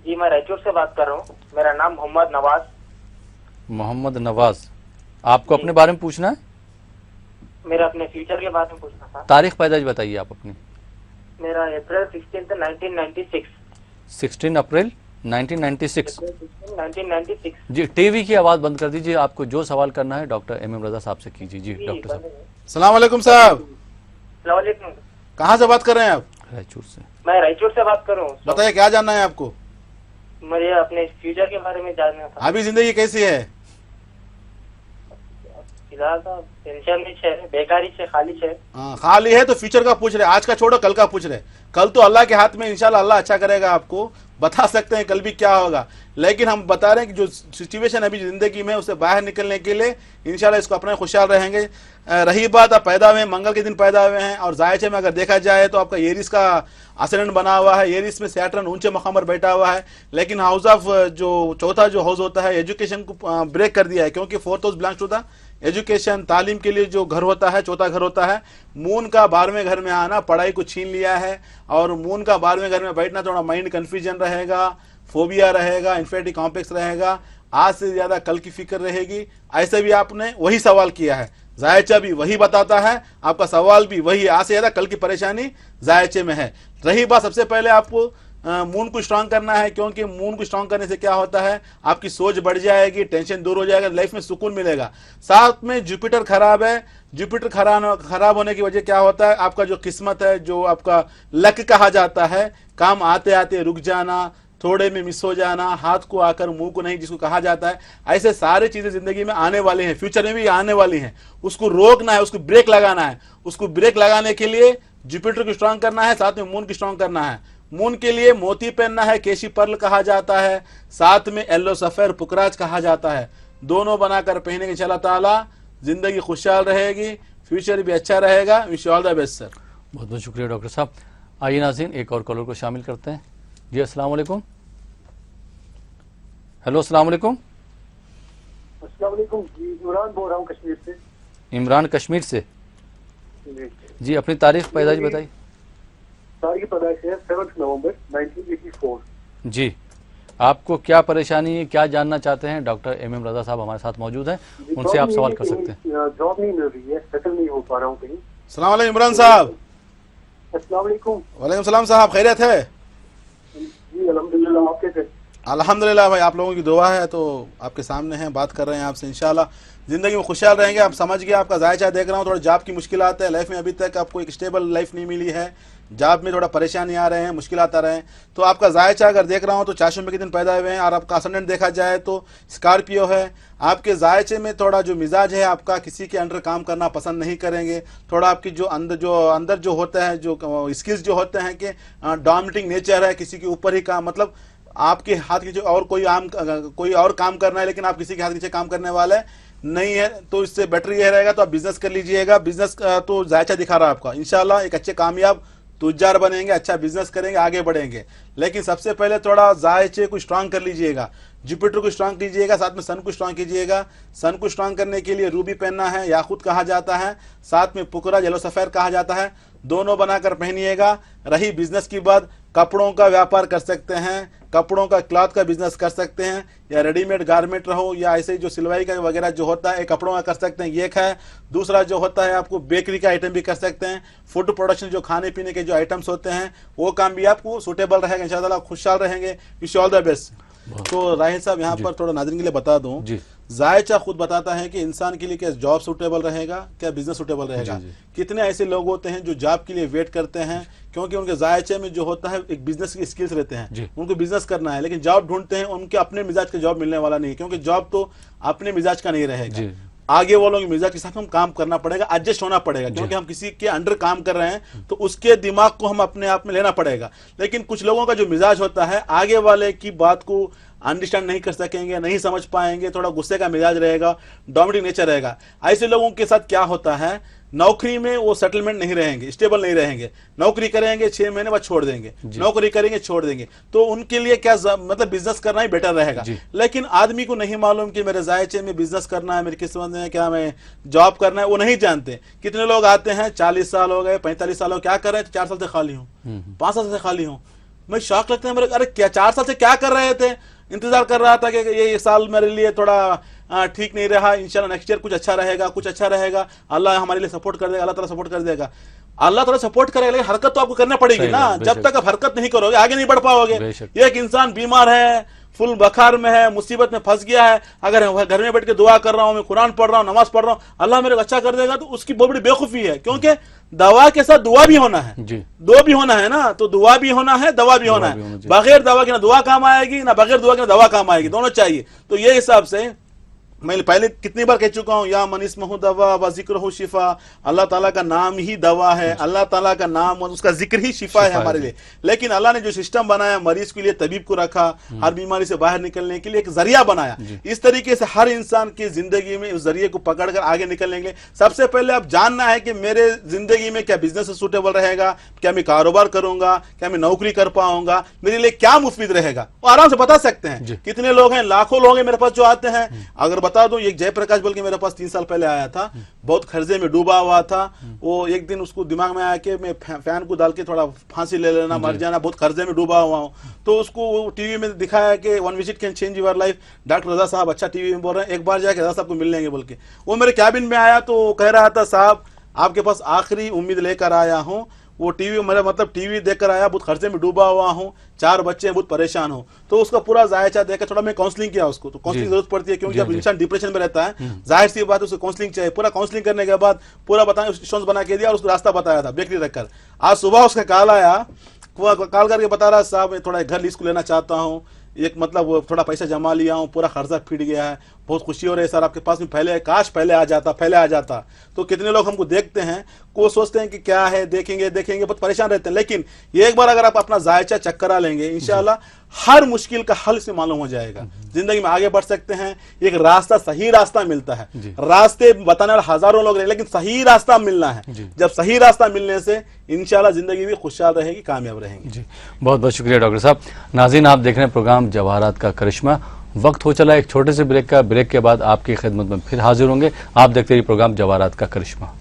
जी मैं रायचूर से बात कर रहा हूँ। मेरा नाम मोहम्मद नवाज। मोहम्मद नवाज, आपको अपने बारे में पूछना है? मेरा अपने फ्यूचर के बारे में पूछना था। तारीख पैदाइश बताइए आप अपनी। मेरा अप्रैल 16 1996। 16 अप्रैल 1996। 1996। जी टीवी की आवाज़ बंद कर दीजिए। आपको जो सवाल करना है डॉक्टर एम रजा साहब से कीजिए। जी डॉक्टर साहब। अस्सलाम वालेकुम साहब। अस्सलाम वालेकुम। कहाँ से बात कर रहे हैं आप? रायचूर से। मैं रायचूर से बात कर रहा हूँ। बताइए क्या जानना है आपको? मुझे अपने फ्यूचर के बारे में जानना था। अभी जिंदगी कैसी है? फिलहाल तो टेंशन नहीं है, बेकारी से खाली है। खाली है तो फ्यूचर का पूछ रहे, आज का छोड़ो कल का पूछ रहे। कल तो अल्लाह के हाथ में, इंशाल्लाह अल्लाह अच्छा करेगा, आपको बता सकते हैं कल भी क्या होगा। लेकिन हम बता रहे हैं कि जो सिचुएशन अभी जिंदगी में उससे बाहर निकलने के लिए इंशाल्लाह इसको अपने खुशहाल रहेंगे। रही बात आप पैदा हुए मंगल के दिन पैदा हुए हैं और जायचे में अगर देखा जाए तो आपका एरीज का असेंडेंट बना हुआ है। एरीज में सैटर्न ऊंचे मकाम पर बैठा हुआ है, लेकिन हाउस ऑफ जो चौथा जो हाउस होता है एजुकेशन को ब्रेक कर दिया है, क्योंकि fourth house belongs to the education, तालीम के लिए जो घर होता है, चौथा घर होता है। मून का 12वें घर में आना पढ़ाई को छीन लिया है, और मून का 12वें घर में बैठना थोड़ा माइंड कंफ्यूजन रहेगा, फोबिया रहेगा, इन्फेरिटी कॉम्प्लेक्स रहेगा, आज से ज्यादा कल की फिक्र रहेगी। ऐसे भी आपने वही सवाल किया है, जायचा भी वही बताता है, आपका सवाल भी वही, आज से ज्यादा कल की परेशानी जायचे में है। रही बात, सबसे पहले आपको मून को स्ट्रांग करना है, क्योंकि मून को स्ट्रांग करने से क्या होता है, आपकी सोच बढ़ जाएगी, टेंशन दूर हो जाएगा, लाइफ में सुकून मिलेगा। साथ में जुपिटर खराब है। जुपिटर खराब होने की वजह क्या होता है, आपका जो किस्मत है, जो आपका लक कहा जाता है, काम आते आते रुक जाना, थोड़े में मिस हो जाना, हाथ को आकर मुंह को नहीं जिसको कहा जाता है, ऐसे सारी चीजें जिंदगी में आने वाली हैं, फ्यूचर में भी आने वाली हैं। उसको रोकना है, उसको ब्रेक लगाना है। उसको ब्रेक लगाने के लिए जुपिटर को स्ट्रांग करना है, साथ में मून को स्ट्रांग करना है। मून के लिए मोती पहनना है, केशी पर्ल कहा जाता है, साथ में येलो सफेर पुकराज कहा जाता है। दोनों बनाकर पहनेंगे इंशाल्लाह ताला, जिंदगी खुशहाल रहेगी, फ्यूचर भी अच्छा रहेगा। Wish all the best sir. बहुत बहुत शुक्रिया डॉक्टर साहब। आइए नाज़रीन एक और कॉलर को शामिल करते हैं। जी अस्सलाम वालेकुम। हेलो अस्सलाम वालेकुम। अस्सलाम वालेकुम जी, इमरान बोल रहा हूँ कश्मीर से। इमरान कश्मीर से जी, अपनी तारीख पैदाइश बताइए। तारीख पैदाइश है 7 नवंबर 1984। जी, आपको क्या परेशानी है, क्या जानना चाहते हैं? डॉक्टर एम रजा साहब हमारे साथ मौजूद हैं, उनसे आप सवाल कर सकते हैं। जॉब नहीं मिल रही है, सेटल नहीं हो पा रहा हूँ कहीं। अस्सलाम वालेकुम इमरान साहब। अस्सलाम वालेकुम। वालेकुम सलाम साहब, खैरियत है? जी अल्हम्दुलिल्लाह, आप कैसे? अल्हम्दुलिल्लाह भाई, आप लोगों की दुआ है तो आपके सामने हैं, बात कर रहे हैं आपसे। इंशाल्लाह जिंदगी में खुशहाल रहेंगे। आप समझ गए, आपका जायचा देख रहा हूँ, थोड़ा जॉब की मुश्किल है लाइफ में, अभी तक आपको एक स्टेबल लाइफ नहीं मिली है, जॉब में थोड़ा परेशानी आ रहे हैं, मुश्किल आ रहे हैं, तो आपका जायचा अगर देख रहा हूँ तो चाशुंबे के दिन पैदा हुए हैं और आपका असेंडेंट देखा जाए तो स्कॉर्पियो है। आपके जायचे में थोड़ा जो मिजाज है आपका, किसी के अंडर काम करना पसंद नहीं करेंगे। थोड़ा आपकी जो अंदर जो होता है, जो स्किल्स जो होते हैं कि डोमिनेटिंग नेचर है, किसी के ऊपर ही काम, मतलब आपके हाथ के जो और कोई और काम करना है लेकिन आप किसी के हाथ नीचे काम करने वाले नहीं है, तो इससे बेटर ये रहेगा तो आप बिजनेस कर लीजिएगा। बिजनेस तो जायचा दिखा रहा है आपका, इंशाल्लाह एक अच्छे कामयाब तुज्जार बनेंगे, अच्छा बिजनेस करेंगे, आगे बढ़ेंगे। लेकिन सबसे पहले थोड़ा जायचे को स्ट्रांग कर लीजिएगा, जुपिटर को स्ट्रांग कीजिएगा, साथ में सन को स्ट्रांग कीजिएगा। सन को स्ट्रांग करने के लिए रूबी पहनना है, याकूत कहा जाता है, साथ में पुकरा येलो सफेद कहा जाता है, दोनों बनाकर पहनिएगा। रही बिजनेस की बात, कपड़ों का व्यापार कर सकते हैं, कपड़ों का क्लॉथ का बिजनेस कर सकते हैं, या रेडीमेड गारमेंट रहो या ऐसे जो सिलवाई का वगैरह जो होता है कपड़ों का कर सकते हैं, ये एक है। दूसरा जो होता है आपको बेकरी का आइटम भी कर सकते हैं, फूड प्रोडक्शन जो खाने पीने के जो आइटम्स होते हैं वो काम भी आपको सूटेबल रहेगा, इंशाल्लाह खुशहाल रहेंगे। Wish all the best. तो राहिल साहब यहाँ पर थोड़ा नाज़रीन के लिए बता दूं, जायचा खुद बताता है कि इंसान के लिए क्या जॉब सूटेबल रहेगा, क्या बिजनेस सूटेबल रहेगा। कितने ऐसे लोग होते हैं जो जॉब के लिए वेट करते हैं क्योंकि उनके जायचे में जो होता है एक बिजनेस की स्किल्स रहते हैं, उनको बिजनेस करना है, लेकिन जॉब ढूंढते हैं, उनके अपने मिजाज का जॉब मिलने वाला नहीं है, क्योंकि जॉब तो अपने मिजाज का नहीं रहेगा, आगे वालों के मिजाज के साथ हम काम करना पड़ेगा, एडजस्ट होना पड़ेगा, क्योंकि हम किसी के अंडर काम कर रहे हैं तो उसके दिमाग को हम अपने आप में लेना पड़ेगा। लेकिन कुछ लोगों का जो मिजाज होता है आगे वाले की बात को अंडरस्टैंड नहीं कर सकेंगे, नहीं समझ पाएंगे, थोड़ा गुस्से का मिजाज रहेगा, डोमिनेटिंग नेचर रहेगा। ऐसे लोगों के साथ क्या होता है, नौकरी में वो सेटलमेंट नहीं रहेंगे, स्टेबल नहीं रहेंगे, नौकरी करेंगे 6 महीने बाद छोड़ देंगे, नौकरी करेंगे छोड़ देंगे, तो उनके लिए क्या मतलब बिजनेस करना ही बेटर रहेगा। लेकिन आदमी को नहीं मालूम कि मेरे जायचे में बिजनेस करना है, मेरी किस्मत में क्या मैं जॉब करना है, वो नहीं जानते। कितने लोग आते हैं 40 साल हो गए, 45 साल हो, क्या कर रहे हैं, 4 साल से खाली हूँ, 5 साल से खाली हूँ। मैं शौक लगता है मेरे, अरे क्या 4 साल से क्या कर रहे थे, इंतजार कर रहा था कि ये साल मेरे लिए थोड़ा ठीक नहीं रहा, इंशाल्लाह नेक्स्ट ईयर कुछ अच्छा रहेगा, कुछ अच्छा रहेगा, अल्लाह हमारे लिए सपोर्ट कर देगा, अल्लाह ताला सपोर्ट कर देगा, अल्लाह ताला सपोर्ट करेगा, लेकिन हरकत तो आपको करना पड़ेगी ना। जब तक आप हरकत नहीं करोगे आगे नहीं बढ़ पाओगे। एक इंसान बीमार है, फुल बुखार में है, मुसीबत में फंस गया है, अगर घर में बैठ के दुआ कर रहा हूँ, मैं कुरान पढ़ रहा हूँ, नमाज पढ़ रहा हूँ, अल्लाह मेरे को अच्छा कर देगा, तो उसकी बहुत बड़ी बेवकूफी है, क्योंकि दवा के साथ दुआ भी होना है, दो भी होना है ना, तो दुआ भी होना है, दवा भी होना है। बगैर दवा के ना दुआ काम आएगी, ना बगैर दुआ के ना दवा काम आएगी, दोनों चाहिए। तो ये हिसाब से मैं पहले कितनी बार कह चुका हूँ, या मन इस्महु दवा व जिक्रुहु शिफा, अल्लाह ताला का नाम ही दवा है, अल्लाह ताला का नाम और उसका जिक्र ही शिफा है हमारे लिए। लेकिन अल्लाह ने जो सिस्टम बनाया मरीज के लिए, तबीब को रखा, हर बीमारी से बाहर निकलने के लिए एक जरिया बनाया। इस तरीके से हर इंसान की जिंदगी में उस जरिए को पकड़कर आगे निकलने के लिए सबसे पहले अब जानना है कि मेरे जिंदगी में क्या बिजनेस सूटेबल रहेगा, क्या मैं कारोबार करूंगा, क्या मैं नौकरी कर पाऊंगा, मेरे लिए क्या मुफीद रहेगा, वो आराम से बता सकते हैं। कितने लोग हैं, लाखों लोग हैं मेरे पास जो आते हैं। अगर बता दो, एक जयप्रकाश बल्कि मेरे पास 3 साल पहले आया था, बहुत खर्जे में डूबा हुआ था। वो एक दिन उसको दिमाग में आया कि मैं फैन को डाल के थोड़ा फांसी ले लेना, मर जाना, बहुत खर्जे में डूबा हुआ हूँ। तो उसको टीवी में दिखाया कि 1 visit can change your life. Doctor Raza साहब अच्छा टीवी में बोल रहे हैं, एक बार जाके रजा साहब को मिल लेंगे बोल के। वो मेरे कैबिन में आया तो कह रहा था, साहब आपके पास आखिरी उम्मीद लेकर आया हूँ। वो टीवी मेरा मतलब टीवी देखकर आया, बहुत खर्चे में डूबा हुआ हूँ, 4 बच्चे हैं, बहुत परेशान हो। तो उसका पूरा जायचा देखकर थोड़ा मैं काउंसलिंग किया उसको। तो काउंसलिंग जरूरत पड़ती है, क्योंकि जब इंसान डिप्रेशन में रहता है जाहिर सी बात है उसको काउंसलिंग चाहिए। पूरा काउंसलिंग करने के बाद पूरा बताया, इंश्योरेंस बना के दिया और उसको रास्ता बताया था बेकरी रखकर। आज सुबह उसका कॉल आया, कॉल करके बता रहा, साहब मैं थोड़ा घर लीज को लेना चाहता हूँ, एक मतलब थोड़ा पैसा जमा लिया हूँ, पूरा खर्चा फिट गया है, बहुत खुशी हो रही है सर आपके पास में, पहले काश पहले आ जाता। तो कितने लोग हमको देखते हैं को सोचते हैं कि क्या है, देखेंगे बहुत परेशान रहते हैं। लेकिन ये एक बार अगर आप अपना जायचा चेक करा लेंगे, इंशाल्लाह हर मुश्किल का हल से मालूम हो जाएगा, जिंदगी में आगे बढ़ सकते हैं। एक रास्ता, सही रास्ता मिलता है, रास्ते बताने वाले हजारों लोग रहे, लेकिन सही रास्ता मिलना है। जब सही रास्ता मिलने से इंशाल्लाह जिंदगी भी खुशहाल रहेगी, कामयाब रहेंगी। जी बहुत बहुत शुक्रिया डॉक्टर साहब। नाज़रीन आप देख रहे हैं प्रोग्राम जवाहरात का करिश्मा। वक्त हो चला एक छोटे से ब्रेक का। ब्रेक के बाद आपकी खिदमत में फिर हाजिर होंगे। आप देखते रहिए प्रोग्राम जवाहरात का करिश्मा।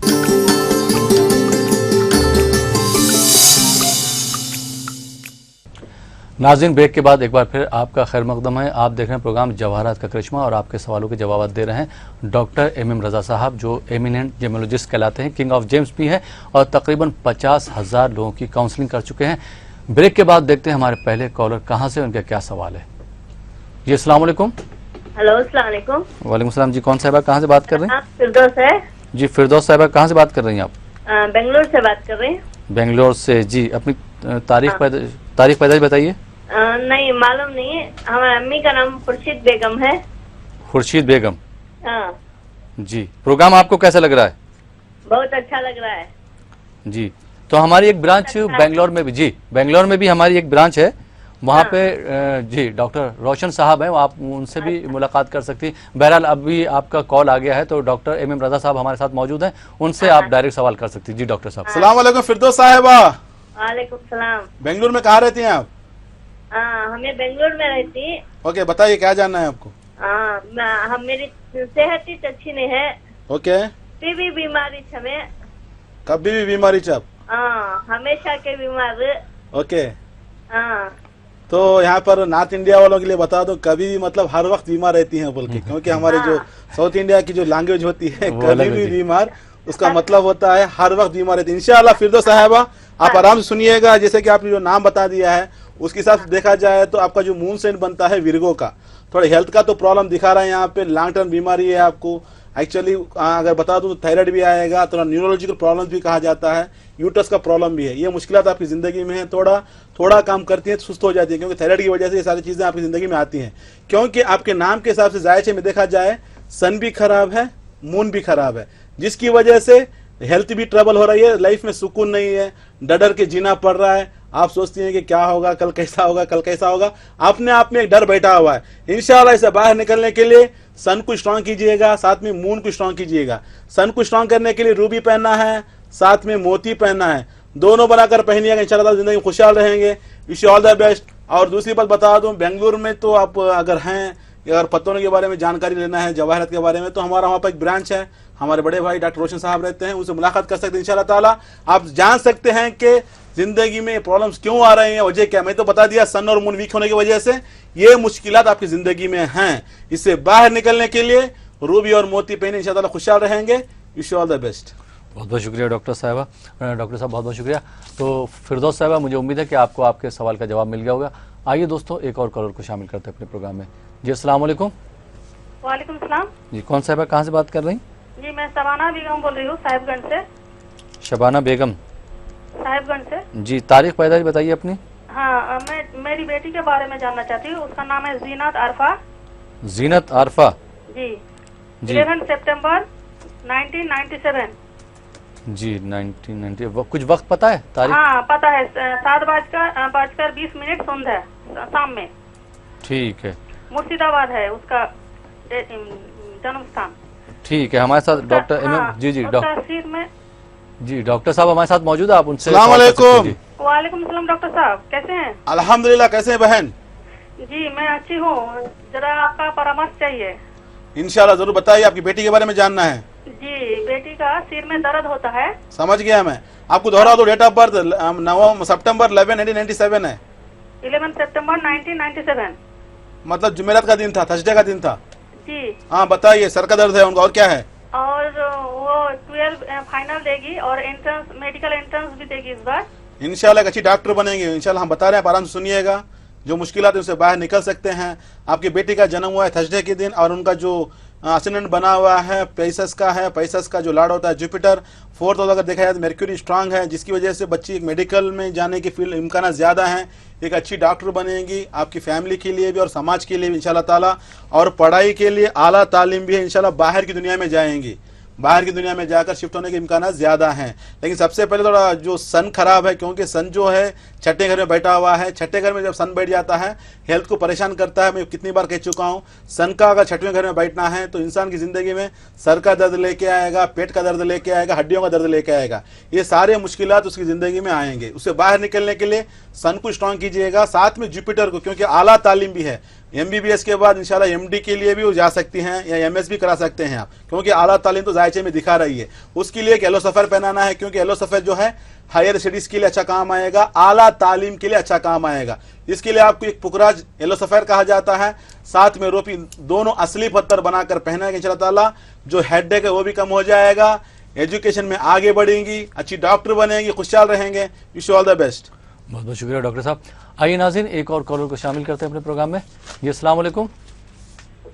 नाज़रीन ब्रेक के बाद एक बार फिर आपका खैर मकदम है। आप देख रहे हैं प्रोग्राम जवाहरात का करिश्मा और आपके सवालों के जवाब दे रहे हैं डॉक्टर MM रजा साहब, जो एमिनेंट जेमोलॉजिस्ट कहलाते हैं, किंग ऑफ जेम्स भी हैं और तकरीबन 50,000 लोगों की काउंसलिंग कर चुके हैं। ब्रेक के बाद देखते हैं हमारे पहले कॉलर कहाँ से, उनका क्या सवाल है। जी अस्सलाम वालेकुम। हेलो अस्सलाम वालेकुम। वालेकुम सलाम। जी कौन साहिबा कहाँ से बात कर रहे हैं? फिरदौस है। जी फिरदौस साहिबा कहाँ से बात कर रही हैं आप? बेंगलोर से बात कर रहे हैं। बेंगलोर से जी। अपनी तारीख पैदाइश बताइए। नहीं मालूम नहीं है। हमारी अम्मी का नाम खुर्शीद बेगम है। खुर्शीद बेगम। हाँ जी। प्रोग्राम आपको कैसा लग रहा है? बहुत अच्छा लग रहा है जी। तो हमारी एक ब्रांच बेंगलोर में भी जी, बेंगलोर में भी हमारी एक ब्रांच है, वहाँ पे जी डॉक्टर रोशन साहब हैं, आप उनसे भी मुलाकात कर सकती हैं। बहरहाल अभी आपका कॉल आ गया है तो डॉक्टर एम रजा साहब हमारे साथ मौजूद हैं, उनसे आप डायरेक्ट सवाल कर सकती हैं। जी डॉक्टर साहब। अस्सलाम वालेकुम फिरदौस साहिबा। वालेकुम सलाम। बेंगलुरु में कहाँ रहती हैं आप? हमें बेंगलोर में रहती। ओके, बताइए क्या जानना है आपको? हम मेरी सेहत ही अच्छी नहीं है। ओके। भी बीमारी हमें कभी भी बीमारी चप? हमेशा के बीमार। ओके। तो यहाँ पर नॉर्थ इंडिया वालों के लिए बता दो, कभी भी मतलब हर वक्त बीमार रहती हैं बोल के, क्योंकि हमारे जो साउथ इंडिया की जो लैंग्वेज होती है कभी भी बीमार, उसका मतलब होता है हर वक्त बीमार रहती है। इंशाल्लाह फिरदौस साहिबा आप आराम से सुनिएगा। जैसे कि आपने जो नाम बता दिया है उसके हिसाब से देखा जाए तो आपका जो मून साइन बनता है विर्गो का, थोड़ा हेल्थ का तो प्रॉब्लम दिखा रहा है यहाँ पे, लॉन्ग टर्म बीमारी है आपको। एक्चुअली अगर बता दूं तो थायराइड भी आएगा, थोड़ा न्यूरोलॉजिकल प्रॉब्लम्स भी कहा जाता है, यूटस का प्रॉब्लम भी है। ये मुश्किलात आपकी जिंदगी में है, थोड़ा काम करती है तो सुस्त हो जाती है, क्योंकि थायराइड की वजह से ये सारी चीजें आपकी जिंदगी में आती हैं। क्योंकि आपके नाम के हिसाब से जायचे में देखा जाए सन भी खराब है, मून भी खराब है, जिसकी वजह से हेल्थ भी ट्रबल हो रही है, लाइफ में सुकून नहीं है, डर के जीना पड़ रहा है। आप सोचती हैं कि क्या होगा, कल कैसा होगा, कल कैसा होगा, अपने आप में एक डर बैठा हुआ है। इंशाल्लाह इसे बाहर निकलने के लिए सन को स्ट्रांग कीजिएगा, साथ में मून को स्ट्रांग कीजिएगा। सन को स्ट्रांग करने के लिए रूबी पहनना है, साथ में मोती पहनना है, दोनों बनाकर पहनिएगा, इंशाल्लाह जिंदगी में खुशहाल रहेंगे। Wish you all the best. और दूसरी बात बता दूं, बेंगलुरु में तो आप अगर हैं, अगर पत्तों के बारे में जानकारी लेना है, जवाहरात के बारे में, तो हमारा वहाँ पर एक ब्रांच है, हमारे बड़े भाई डॉक्टर रोशन साहब रहते हैं, उनसे मुलाकात कर सकते हैं इंशाल्लाह ताला। आप जान सकते हैं कि जिंदगी में प्रॉब्लम्स क्यों आ रहे हैं, वजह क्या। मैं तो बता दिया, सन और मून वीक होने की वजह से ये मुश्किलात आपकी जिंदगी में हैं। इससे बाहर निकलने के लिए रूबी और मोती पहने, इंशाल्लाह ताला खुशहाल रहेंगे। Wish you all the best. बहुत बहुत शुक्रिया डॉक्टर साहब, बहुत बहुत शुक्रिया। तो फिरदौस साहबा, मुझे उम्मीद है कि आपको आपके सवाल का जवाब मिल गया होगा। आइए दोस्तों एक और कॉलर को शामिल करते हैं अपने प्रोग्राम में। जी अस्सलाम वालेकुम। वालेकुम सलाम। जी कौन साहबा, कहाँ से बात कर रही? जी मैं शबाना बेगम बोल रही हूँ, साहिबगंज से। शबाना बेगम, साहिबगंज से जी। तारीख पैदाइश बताइए अपनी। हाँ, मैं मेरी बेटी के बारे में जानना चाहती हूँ। उसका नाम है जीनत आरफा। जीनत आरफा जी। 11 सितंबर 1997। जी 1990। कुछ वक्त पता है तारीख? हाँ पता है, 7:20 संध्या शाम में। ठीक है। मुर्शिदाबाद है उसका जन्म स्थान। ठीक है, हमारे साथ डॉक्टर जी डॉक्टर सिर में जी डॉक्टर साहब हमारे साथ मौजूद है, आप उनसे। अस्सलाम वालेकुम। वालेकुम सलाम। डॉक्टर साहब कैसे हैं? अल्हम्दुलिल्लाह। कैसे हैं बहन? जी मैं अच्छी हूँ, जरा आपका परामर्श चाहिए। इंशाल्लाह जरूर बताइए, आपकी बेटी के बारे में जानना है। जी बेटी का सिर में दर्द होता है। समझ गया मैं। आपको दोहरा दो, डेट ऑफ बर्थ 9 सितंबर 11 1997 है। 11 सितंबर 1997 मतलब जुमेरात का दिन था, थर्सडे का दिन था जी। हाँ बताइए, सर का दर्द है उनका, और क्या है? और वो 12 फाइनल देगी और एंट्रेंस, मेडिकल एंट्रेंस भी देगी इस बार। इंशाल्लाह एक अच्छी डॉक्टर बनेंगे इंशाल्लाह। हम बता रहे हैं, आराम से सुनिएगा, जो मुश्किलात है उससे बाहर निकल सकते हैं। आपकी बेटी का जन्म हुआ है थर्सडे के दिन, और उनका जो असेंडेंट बना हुआ है पैसस का है। पैसस का जो लॉर्ड होता है जुपिटर। 4th अगर देखा जाए तो मेर्क्यूरी स्ट्रांग है, जिसकी वजह से बच्ची एक मेडिकल में जाने की फील्ड इम्कान ज़्यादा है। एक अच्छी डॉक्टर बनेगी आपकी फैमिली के लिए भी और समाज के लिए भी इंशाल्लाह ताला। और पढ़ाई के लिए आला तालीम भी है इंशाल्लाह, बाहर की दुनिया में जाएंगी, बाहर की दुनिया में जाकर शिफ्ट होने के इम्कान ज़्यादा हैं। लेकिन सबसे पहले थोड़ा जो सन खराब है, क्योंकि सन जो है छठे घर में बैठा हुआ है। छठे घर में जब सन बैठ जाता है हेल्थ को परेशान करता है। मैं कितनी बार कह चुका हूँ, सन का अगर छठवें घर में बैठना है तो इंसान की ज़िंदगी में सर का दर्द लेके आएगा, पेट का दर्द लेके आएगा, हड्डियों का दर्द लेके आएगा। ये सारे मुश्किलात उसकी ज़िंदगी में आएंगे। उससे बाहर निकलने के लिए सन को स्ट्रांग कीजिएगा, साथ में जुपिटर को, क्योंकि आला तालीम भी है। MBBS के बाद इंशाल्लाह MD के लिए भी वो जा सकती हैं, या MS भी करा सकते हैं आप, क्योंकि आला तालीम तो जायचे में दिखा रही है। उसके लिए एक येलो सफ़र पहनाना है, क्योंकि येलो सफ़र जो है हायर स्टडीज़ के लिए अच्छा काम आएगा, आला तालीम के लिए अच्छा काम आएगा। इसके लिए आपको एक पुकराज येलो सफ़र कहा जाता है, साथ में रोपी, दोनों असली पत्थर बनाकर पहनाएंगे इंशाल्लाह ताला। जो हेडेक है वो भी कम हो जाएगा, एजुकेशन में आगे बढ़ेंगी, अच्छी डॉक्टर बनेंगी, खुशहाल रहेंगे। Wish you all the best. बहुत बहुत शुक्रिया डॉक्टर साहब। आइए नाज़रीन एक और कॉलर को शामिल करते हैं अपने प्रोग्राम में। जी अस्सलाम वालेकुम।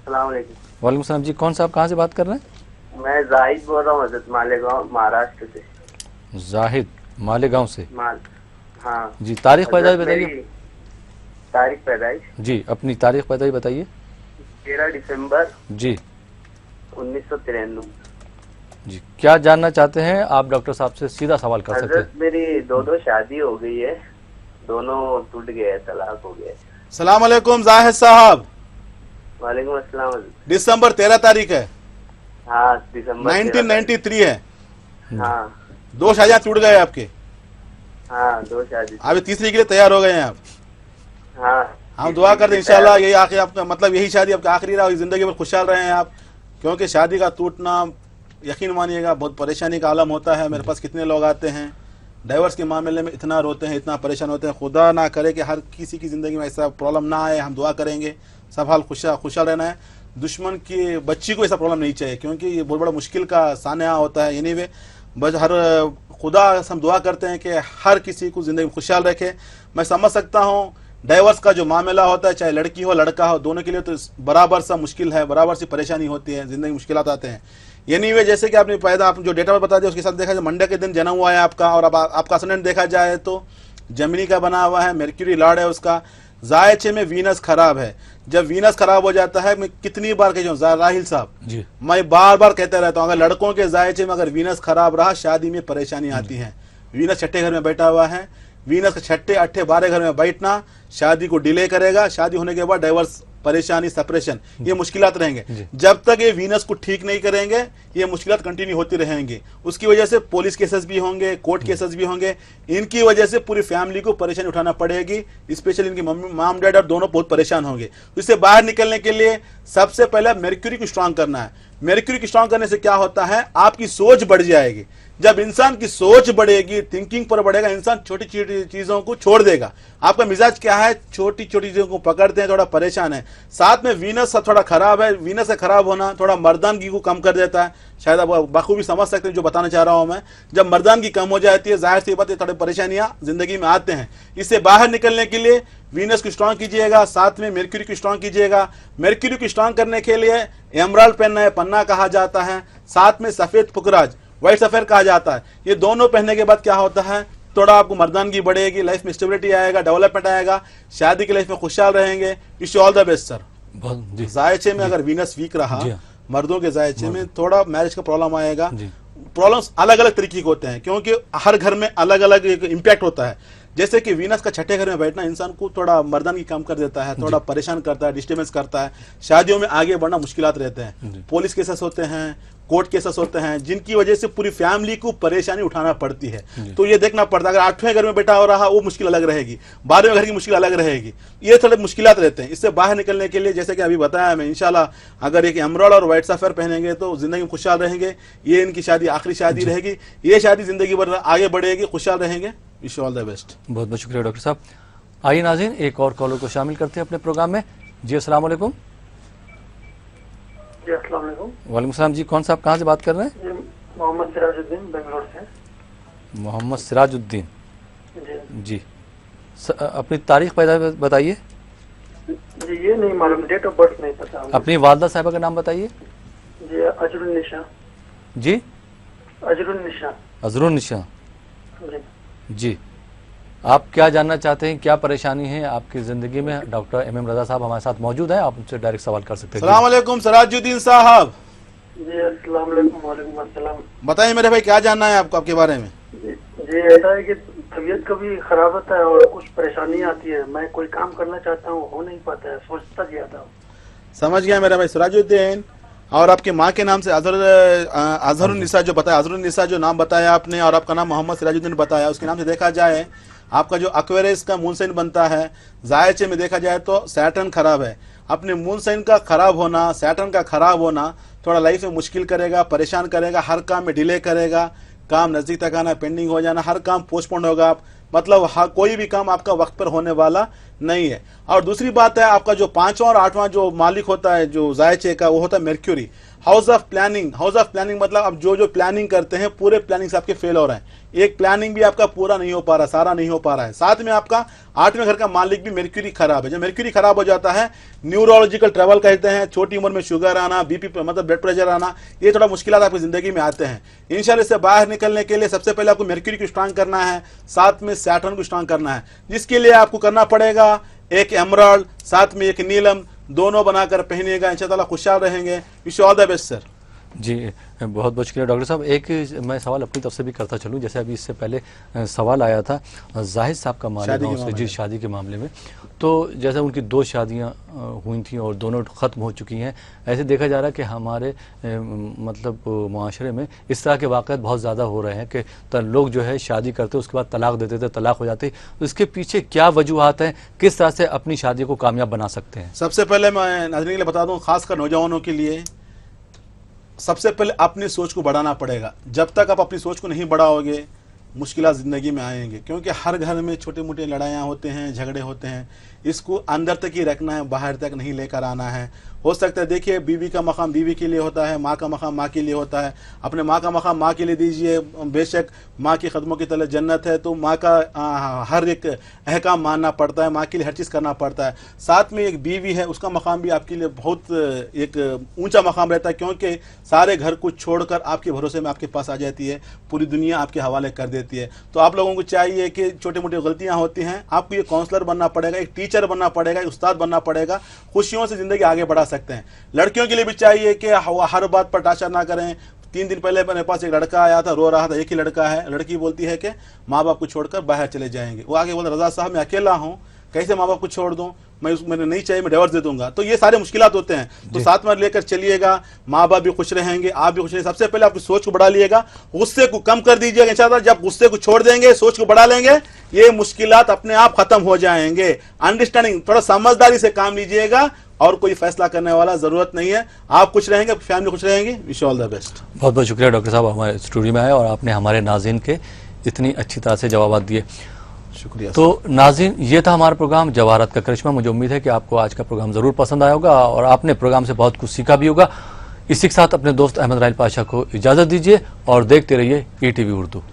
वालेकुम सलाम। जी कौन साहब, कहाँ से बात कर रहे हैं? मैं जाहिद बोल रहा हूँ, हजरत मालेगांव महाराष्ट्र से। जाहिद मालेगांव से। माल, हाँ जी, तारीख पैदाइश हजरत बताइए। मेरी तारीख पैदाइश जी, अपनी तारीख पैदाइश बताइए। 13 दिसंबर जी 1993। जी, क्या जानना चाहते हैं आप? डॉक्टर साहब से सीधा सवाल कर सकते हजरत हैं। मेरी दो शादी हो गई है, दोनों टूट गए, तलाक हो गए। सलाम अलैकुम जाहिद साहब। वालेकुम अस्सलाम। दिसंबर 13 तारीख है, हाँ दिसंबर 1993 है। हाँ 2 शादियां टूट गए आपके। हाँ 2 शादी। अभी तीसरी के लिए तैयार हो गए हैं आप। हाँ हम दुआ करते हैं इंशाल्लाह यही आखिरी आपका मतलब यही शादी आपकी आखिरी रहा, जिंदगी में खुशहाल रहे हैं आप। क्योंकि शादी का टूटना यकीन मानिएगा बहुत परेशानी का आलम होता है। मेरे पास कितने लोग आते हैं डाइवर्स के मामले में, इतना रोते हैं, इतना परेशान होते हैं। खुदा ना करे कि हर किसी की ज़िंदगी में ऐसा प्रॉब्लम ना आए। हम दुआ करेंगे सब हाल खुशहाल रहना है। दुश्मन की बच्ची को ऐसा प्रॉब्लम नहीं चाहिए, क्योंकि ये बहुत बड़ा मुश्किल का सामना होता है। एनीवे बस हर खुदा हम दुआ करते हैं कि हर किसी को ज़िंदगी में खुशहाल रखे। मैं समझ सकता हूँ डाइवर्स का जो मामला होता है, चाहे लड़की हो लड़का हो, दोनों के लिए तो बराबर सा मुश्किल है, बराबर सी परेशानी होती है, ज़िंदगी में मुश्किलात आते हैं। एनीवे जैसे कि आपने पैदा आप जो डेटा बता दिया उसके साथ देखा जाए मंडे के दिन जन्म हुआ है आपका, और अब आपका असेंडेंट देखा जाए तो जमिनी का बना हुआ है, मेर्क्यूरी लॉर्ड है उसका। जायचे में वीनस खराब है। जब वीनस खराब हो जाता है, मैं कितनी बार कह जाऊँ राहिल साहब जी, मैं बार बार कहते रहता हूँ, अगर लड़कों के जायचे में अगर वीनस खराब रहा शादी में परेशानी आती है। वीनस छठे घर में बैठा हुआ है, वीनस के छठे 8 12 घर में बैठना शादी को डिले करेगा। शादी होने के बाद डाइवर्स परेशानी सेपरेशन ये मुश्किलात रहेंगे। जब तक ये वीनस को ठीक नहीं करेंगे ये मुश्किलात कंटिन्यू होती रहेंगी। उसकी वजह से पुलिस केसेस भी होंगे, कोर्ट केसेस भी होंगे। इनकी वजह से पूरी फैमिली को परेशानी उठाना पड़ेगी, स्पेशली इनकी मम्मी माम डैड और दोनों बहुत परेशान होंगे। इससे बाहर निकलने के लिए सबसे पहले मेर्क्यूरी को स्ट्रांग करना है। मेर्क्यूरी को स्ट्रांग करने से क्या होता है, आपकी सोच बढ़ जाएगी। जब इंसान की सोच बढ़ेगी, थिंकिंग पर बढ़ेगा, इंसान छोटी छोटी चीजों को छोड़ देगा। आपका मिजाज क्या है, छोटी छोटी चीजों को पकड़ते हैं, थोड़ा परेशान है। साथ में वीनस थोड़ा खराब है, वीनस का खराब होना थोड़ा मर्दानगी को कम कर देता है। शायद आप बखूबी समझ सकते हैं जो बताना चाह रहा हूं मैं। जब मर्दानगी कम हो जाती है, जाहिर सी बात है थोड़ी परेशानियां जिंदगी में आते हैं। इससे बाहर निकलने के लिए वीनस को स्ट्रांग कीजिएगा, साथ में मेर्क्यूरी को स्ट्रांग कीजिएगा। मेर्क्यूरी को स्ट्रांग करने के लिए एमराल्ड पहनना है, पन्ना कहा जाता है, साथ में सफेद पुकराज व्हाइट सफेद कहा जाता है। ये दोनों पहनने के बाद क्या होता है, थोड़ा आपको मर्दानगी बढ़ेगी, लाइफ में स्टेबिलिटी आएगा, डेवलपमेंट आएगा, शादी की लाइफ में खुशहाल रहेंगे। Wish all the best sir. जायचे में अगर वीनस वीक रहा, मर्दों के जायचे में थोड़ा मैरिज का प्रॉब्लम आएगा। प्रॉब्लम्स अलग अलग तरीके के होते हैं, क्योंकि हर घर में अलग अलग इम्पैक्ट होता है। जैसे कि वीनस का छठे घर में बैठना इंसान को थोड़ा मर्दानगी कम कर देता है, थोड़ा परेशान करता है, डिस्टर्बेंस करता है। शादियों में आगे बढ़ना मुश्किलात रहते हैं, पुलिस केसेस होते हैं, कोर्ट केसेस होते हैं, जिनकी वजह से पूरी फैमिली को परेशानी उठाना पड़ती है। तो ये देखना पड़ता है, अगर 8वें घर में बैठा हो रहा वो मुश्किल अलग रहेगी, 12वें घर की मुश्किल अलग रहेगी। ये थोड़े मुश्किलात रहते हैं। इससे बाहर निकलने के लिए जैसे कि अभी बताया मैं, इंशाल्लाह अगर एक एमराल्ड और व्हाइट सफेर पहनेंगे तो जिंदगी में खुशहाल रहेंगे। ये इनकी शादी आखिरी शादी रहेगी, ये शादी जिंदगी भर आगे बढ़ेगी, खुशहाल रहेंगे। Wish all the best. बहुत बहुत शुक्रिया डॉक्टर साहब। आइए नाज़रीन, एक और कॉलर को शामिल करते हैं अपने प्रोग्राम में। जी अस्सलाम वालेकुम। जी अस्सलाम वालेकुम। वालेकुम सलाम जी, कौन सा आप कहाँ से बात कर रहे हैं? मोहम्मद सिराजुद्दीन बेंगलोर से। मोहम्मद सिराजुद्दीन जी अपनी तारीख पैदा बताइए। जी ये नहीं मालूम, डेट ऑफ बर्थ नहीं पता। अपनी वालदा साहिबा का नाम बताइए। जी अजरुन्निशा। जी अजरुन्निशा। अजरुन्निशा जी, आप क्या जानना चाहते हैं, क्या परेशानी है आपकी जिंदगी में? डॉक्टर एम रजा साहब हमारे साथ मौजूद हैं, आप उनसे डायरेक्ट सवाल कर सकते हैं। अस्सलाम वालेकुम सिराजुद्दीन साहब। जी अस्सलाम वालेकुम। वालेकुम अस्सलाम। बताइए मेरे भाई क्या जानना है आपको आपके बारे में? जी ऐसा है कि तबीयत कभी खराब होता है और कुछ परेशानी आती है। मैं कोई काम करना चाहता हूँ, हो नहीं पाता है, सोचता ज्यादा हूँ। समझ गया मेरा भाई सिराजुद्दीन। और आपकी माँ के नाम से अजहरुन्निसा जो बताया, अजहरुन्निसा जो नाम बताया आपने, और आपका नाम मोहम्मद सिराजुद्दीन बताया, उसके नाम से देखा जाए आपका जो एक्वेरियस का मून साइन बनता है, जायचे में देखा जाए तो सैटर्न खराब है। अपने मून साइन का खराब होना, सैटर्न का खराब होना थोड़ा लाइफ में मुश्किल करेगा, परेशान करेगा, हर काम में डिले करेगा, काम नजदीक तक आना, पेंडिंग हो जाना, हर काम पोस्टपोन होगा। मतलब कोई भी काम आपका वक्त पर होने वाला नहीं है। और दूसरी बात है, आपका जो 5वां और 8वां जो मालिक होता है जो जायचे का, वो होता है मेर्क्यूरी। हाउस ऑफ प्लानिंग मतलब अब जो प्लानिंग करते हैं पूरे प्लानिंग से आपके फेल हो रहे हैं। एक प्लानिंग भी आपका पूरा नहीं हो पा रहा, सारा नहीं हो पा रहा है। साथ में आपका 8वें घर का मालिक भी मेर्क्यूरी खराब है। जब मेर्क्यूरी खराब हो जाता है न्यूरोलॉजिकल ट्रबल कहते हैं, छोटी उम्र में शुगर आना, बीपी मतलब ब्लड प्रेशर आना, ये थोड़ा मुश्किल आपकी जिंदगी में आते हैं। इंशाल्लाह इससे बाहर निकलने के लिए सबसे पहले आपको मेर्क्यूरी को स्ट्रांग करना है, साथ में सैटर्न को स्ट्रांग करना है, जिसके लिए आपको करना पड़ेगा एक एमराल्ड साथ में एक नीलम दोनों बनाकर पहनिएगा, इंशाल्लाह खुशहाल रहेंगे। Wish all the best sir. जी बहुत बहुत शुक्रिया डॉक्टर साहब। एक मैं सवाल अपनी तरफ से भी करता चलूं, जैसे अभी इससे पहले सवाल आया था जाहिद साहब का मामला से, जी शादी के मामले में, तो जैसे उनकी 2 शादियां हुई थी और दोनों ख़त्म हो चुकी हैं। ऐसे देखा जा रहा है कि हमारे मतलब माशरे में इस तरह के वाक़यात बहुत ज़्यादा हो रहे हैं कि लोग जो है शादी करते उसके बाद तलाक देते थे, तलाक हो जाती। तो इसके पीछे क्या वजूहात हैं, किस तरह से अपनी शादी को कामयाब बना सकते हैं? सबसे पहले मैं नाज़रीन के लिए बता दूं, खासकर नौजवानों के लिए सबसे पहले अपनी सोच को बढ़ाना पड़ेगा। जब तक आप अपनी सोच को नहीं बढ़ाओगे मुश्किलात ज़िंदगी में आएंगे, क्योंकि हर घर में छोटे मोटे लड़ाइयाँ होते हैं, झगड़े होते हैं। इसको अंदर तक ही रखना है, बाहर तक नहीं लेकर आना है। हो सकता है देखिए बीवी का मकाम बीवी के लिए होता है, माँ का मकाम माँ के लिए होता है। अपने माँ का मकाम माँ के लिए दीजिए, बेशक माँ के कदमों की तले जन्नत है, तो माँ का हर एक अहकाम मानना पड़ता है, माँ के लिए हर चीज़ करना पड़ता है। साथ में एक बीवी है, उसका मकाम भी आपके लिए बहुत एक ऊंचा मकाम रहता है, क्योंकि सारे घर को छोड़कर आपके भरोसे में आपके पास आ जाती है, पूरी दुनिया आपके हवाले कर देती है। तो आप लोगों को चाहिए कि छोटी मोटी गलतियाँ होती हैं, आपको ये काउंसलर बनना पड़ेगा, एक टीचर बनना पड़ेगा, एक उस्ताद बनना पड़ेगा, खुशियों से ज़िंदगी आगे बढ़ा सकते हैं। लड़कियों के लिए भी चाहिए कि हर बात पर टाचा ना करें। 3 दिन पहले मेरे पास एक लड़का आया था, रो रहा था, एक ही लड़का है। लड़की बोलती है कि माँ बाप को छोड़कर बाहर चले जाएंगे। वो आगे बोलता रजा साहब मैं अकेला हूँ, कैसे माँ बाप को छोड़ दूँ, मैंने नहीं चाहिए, मैं डिवोर्स दे दूंगा। तो ये सारे मुश्किलात होते हैं, तो साथ में लेकर चलिएगा, माँ बाप भी खुश रहेंगे, आप भी खुश रहेंगे। सबसे पहले आपकी सोच को बढ़ा लिएगा, गुस्से को कम कर दीजिएगा। इंशाअल्लाह जब गुस्से को छोड़ देंगे, सोच को बढ़ा लेंगे, ये मुश्किलात अपने आप खत्म हो जाएंगे। अंडरस्टैंडिंग, थोड़ा समझदारी से काम लीजिएगा, और कोई फैसला करने वाला जरूरत नहीं है। आप खुश रहेंगे, फैमिली खुश रहेंगी। Wish all the best. बहुत बहुत शुक्रिया डॉक्टर साहब, हमारे स्टूडियो में आए और आपने हमारे नाज़रीन के इतनी अच्छी तरह से जवाब दिए। शुक्रिया। तो नाज़रीन, ये था हमारा प्रोग्राम जवाहरात का करिश्मा। मुझे उम्मीद है कि आपको आज का प्रोग्राम ज़रूर पसंद आया होगा और आपने प्रोग्राम से बहुत कुछ सीखा भी होगा। इसी के साथ अपने दोस्त अहमद राइल पाशा को इजाज़त दीजिए और देखते रहिए ETV उर्दू।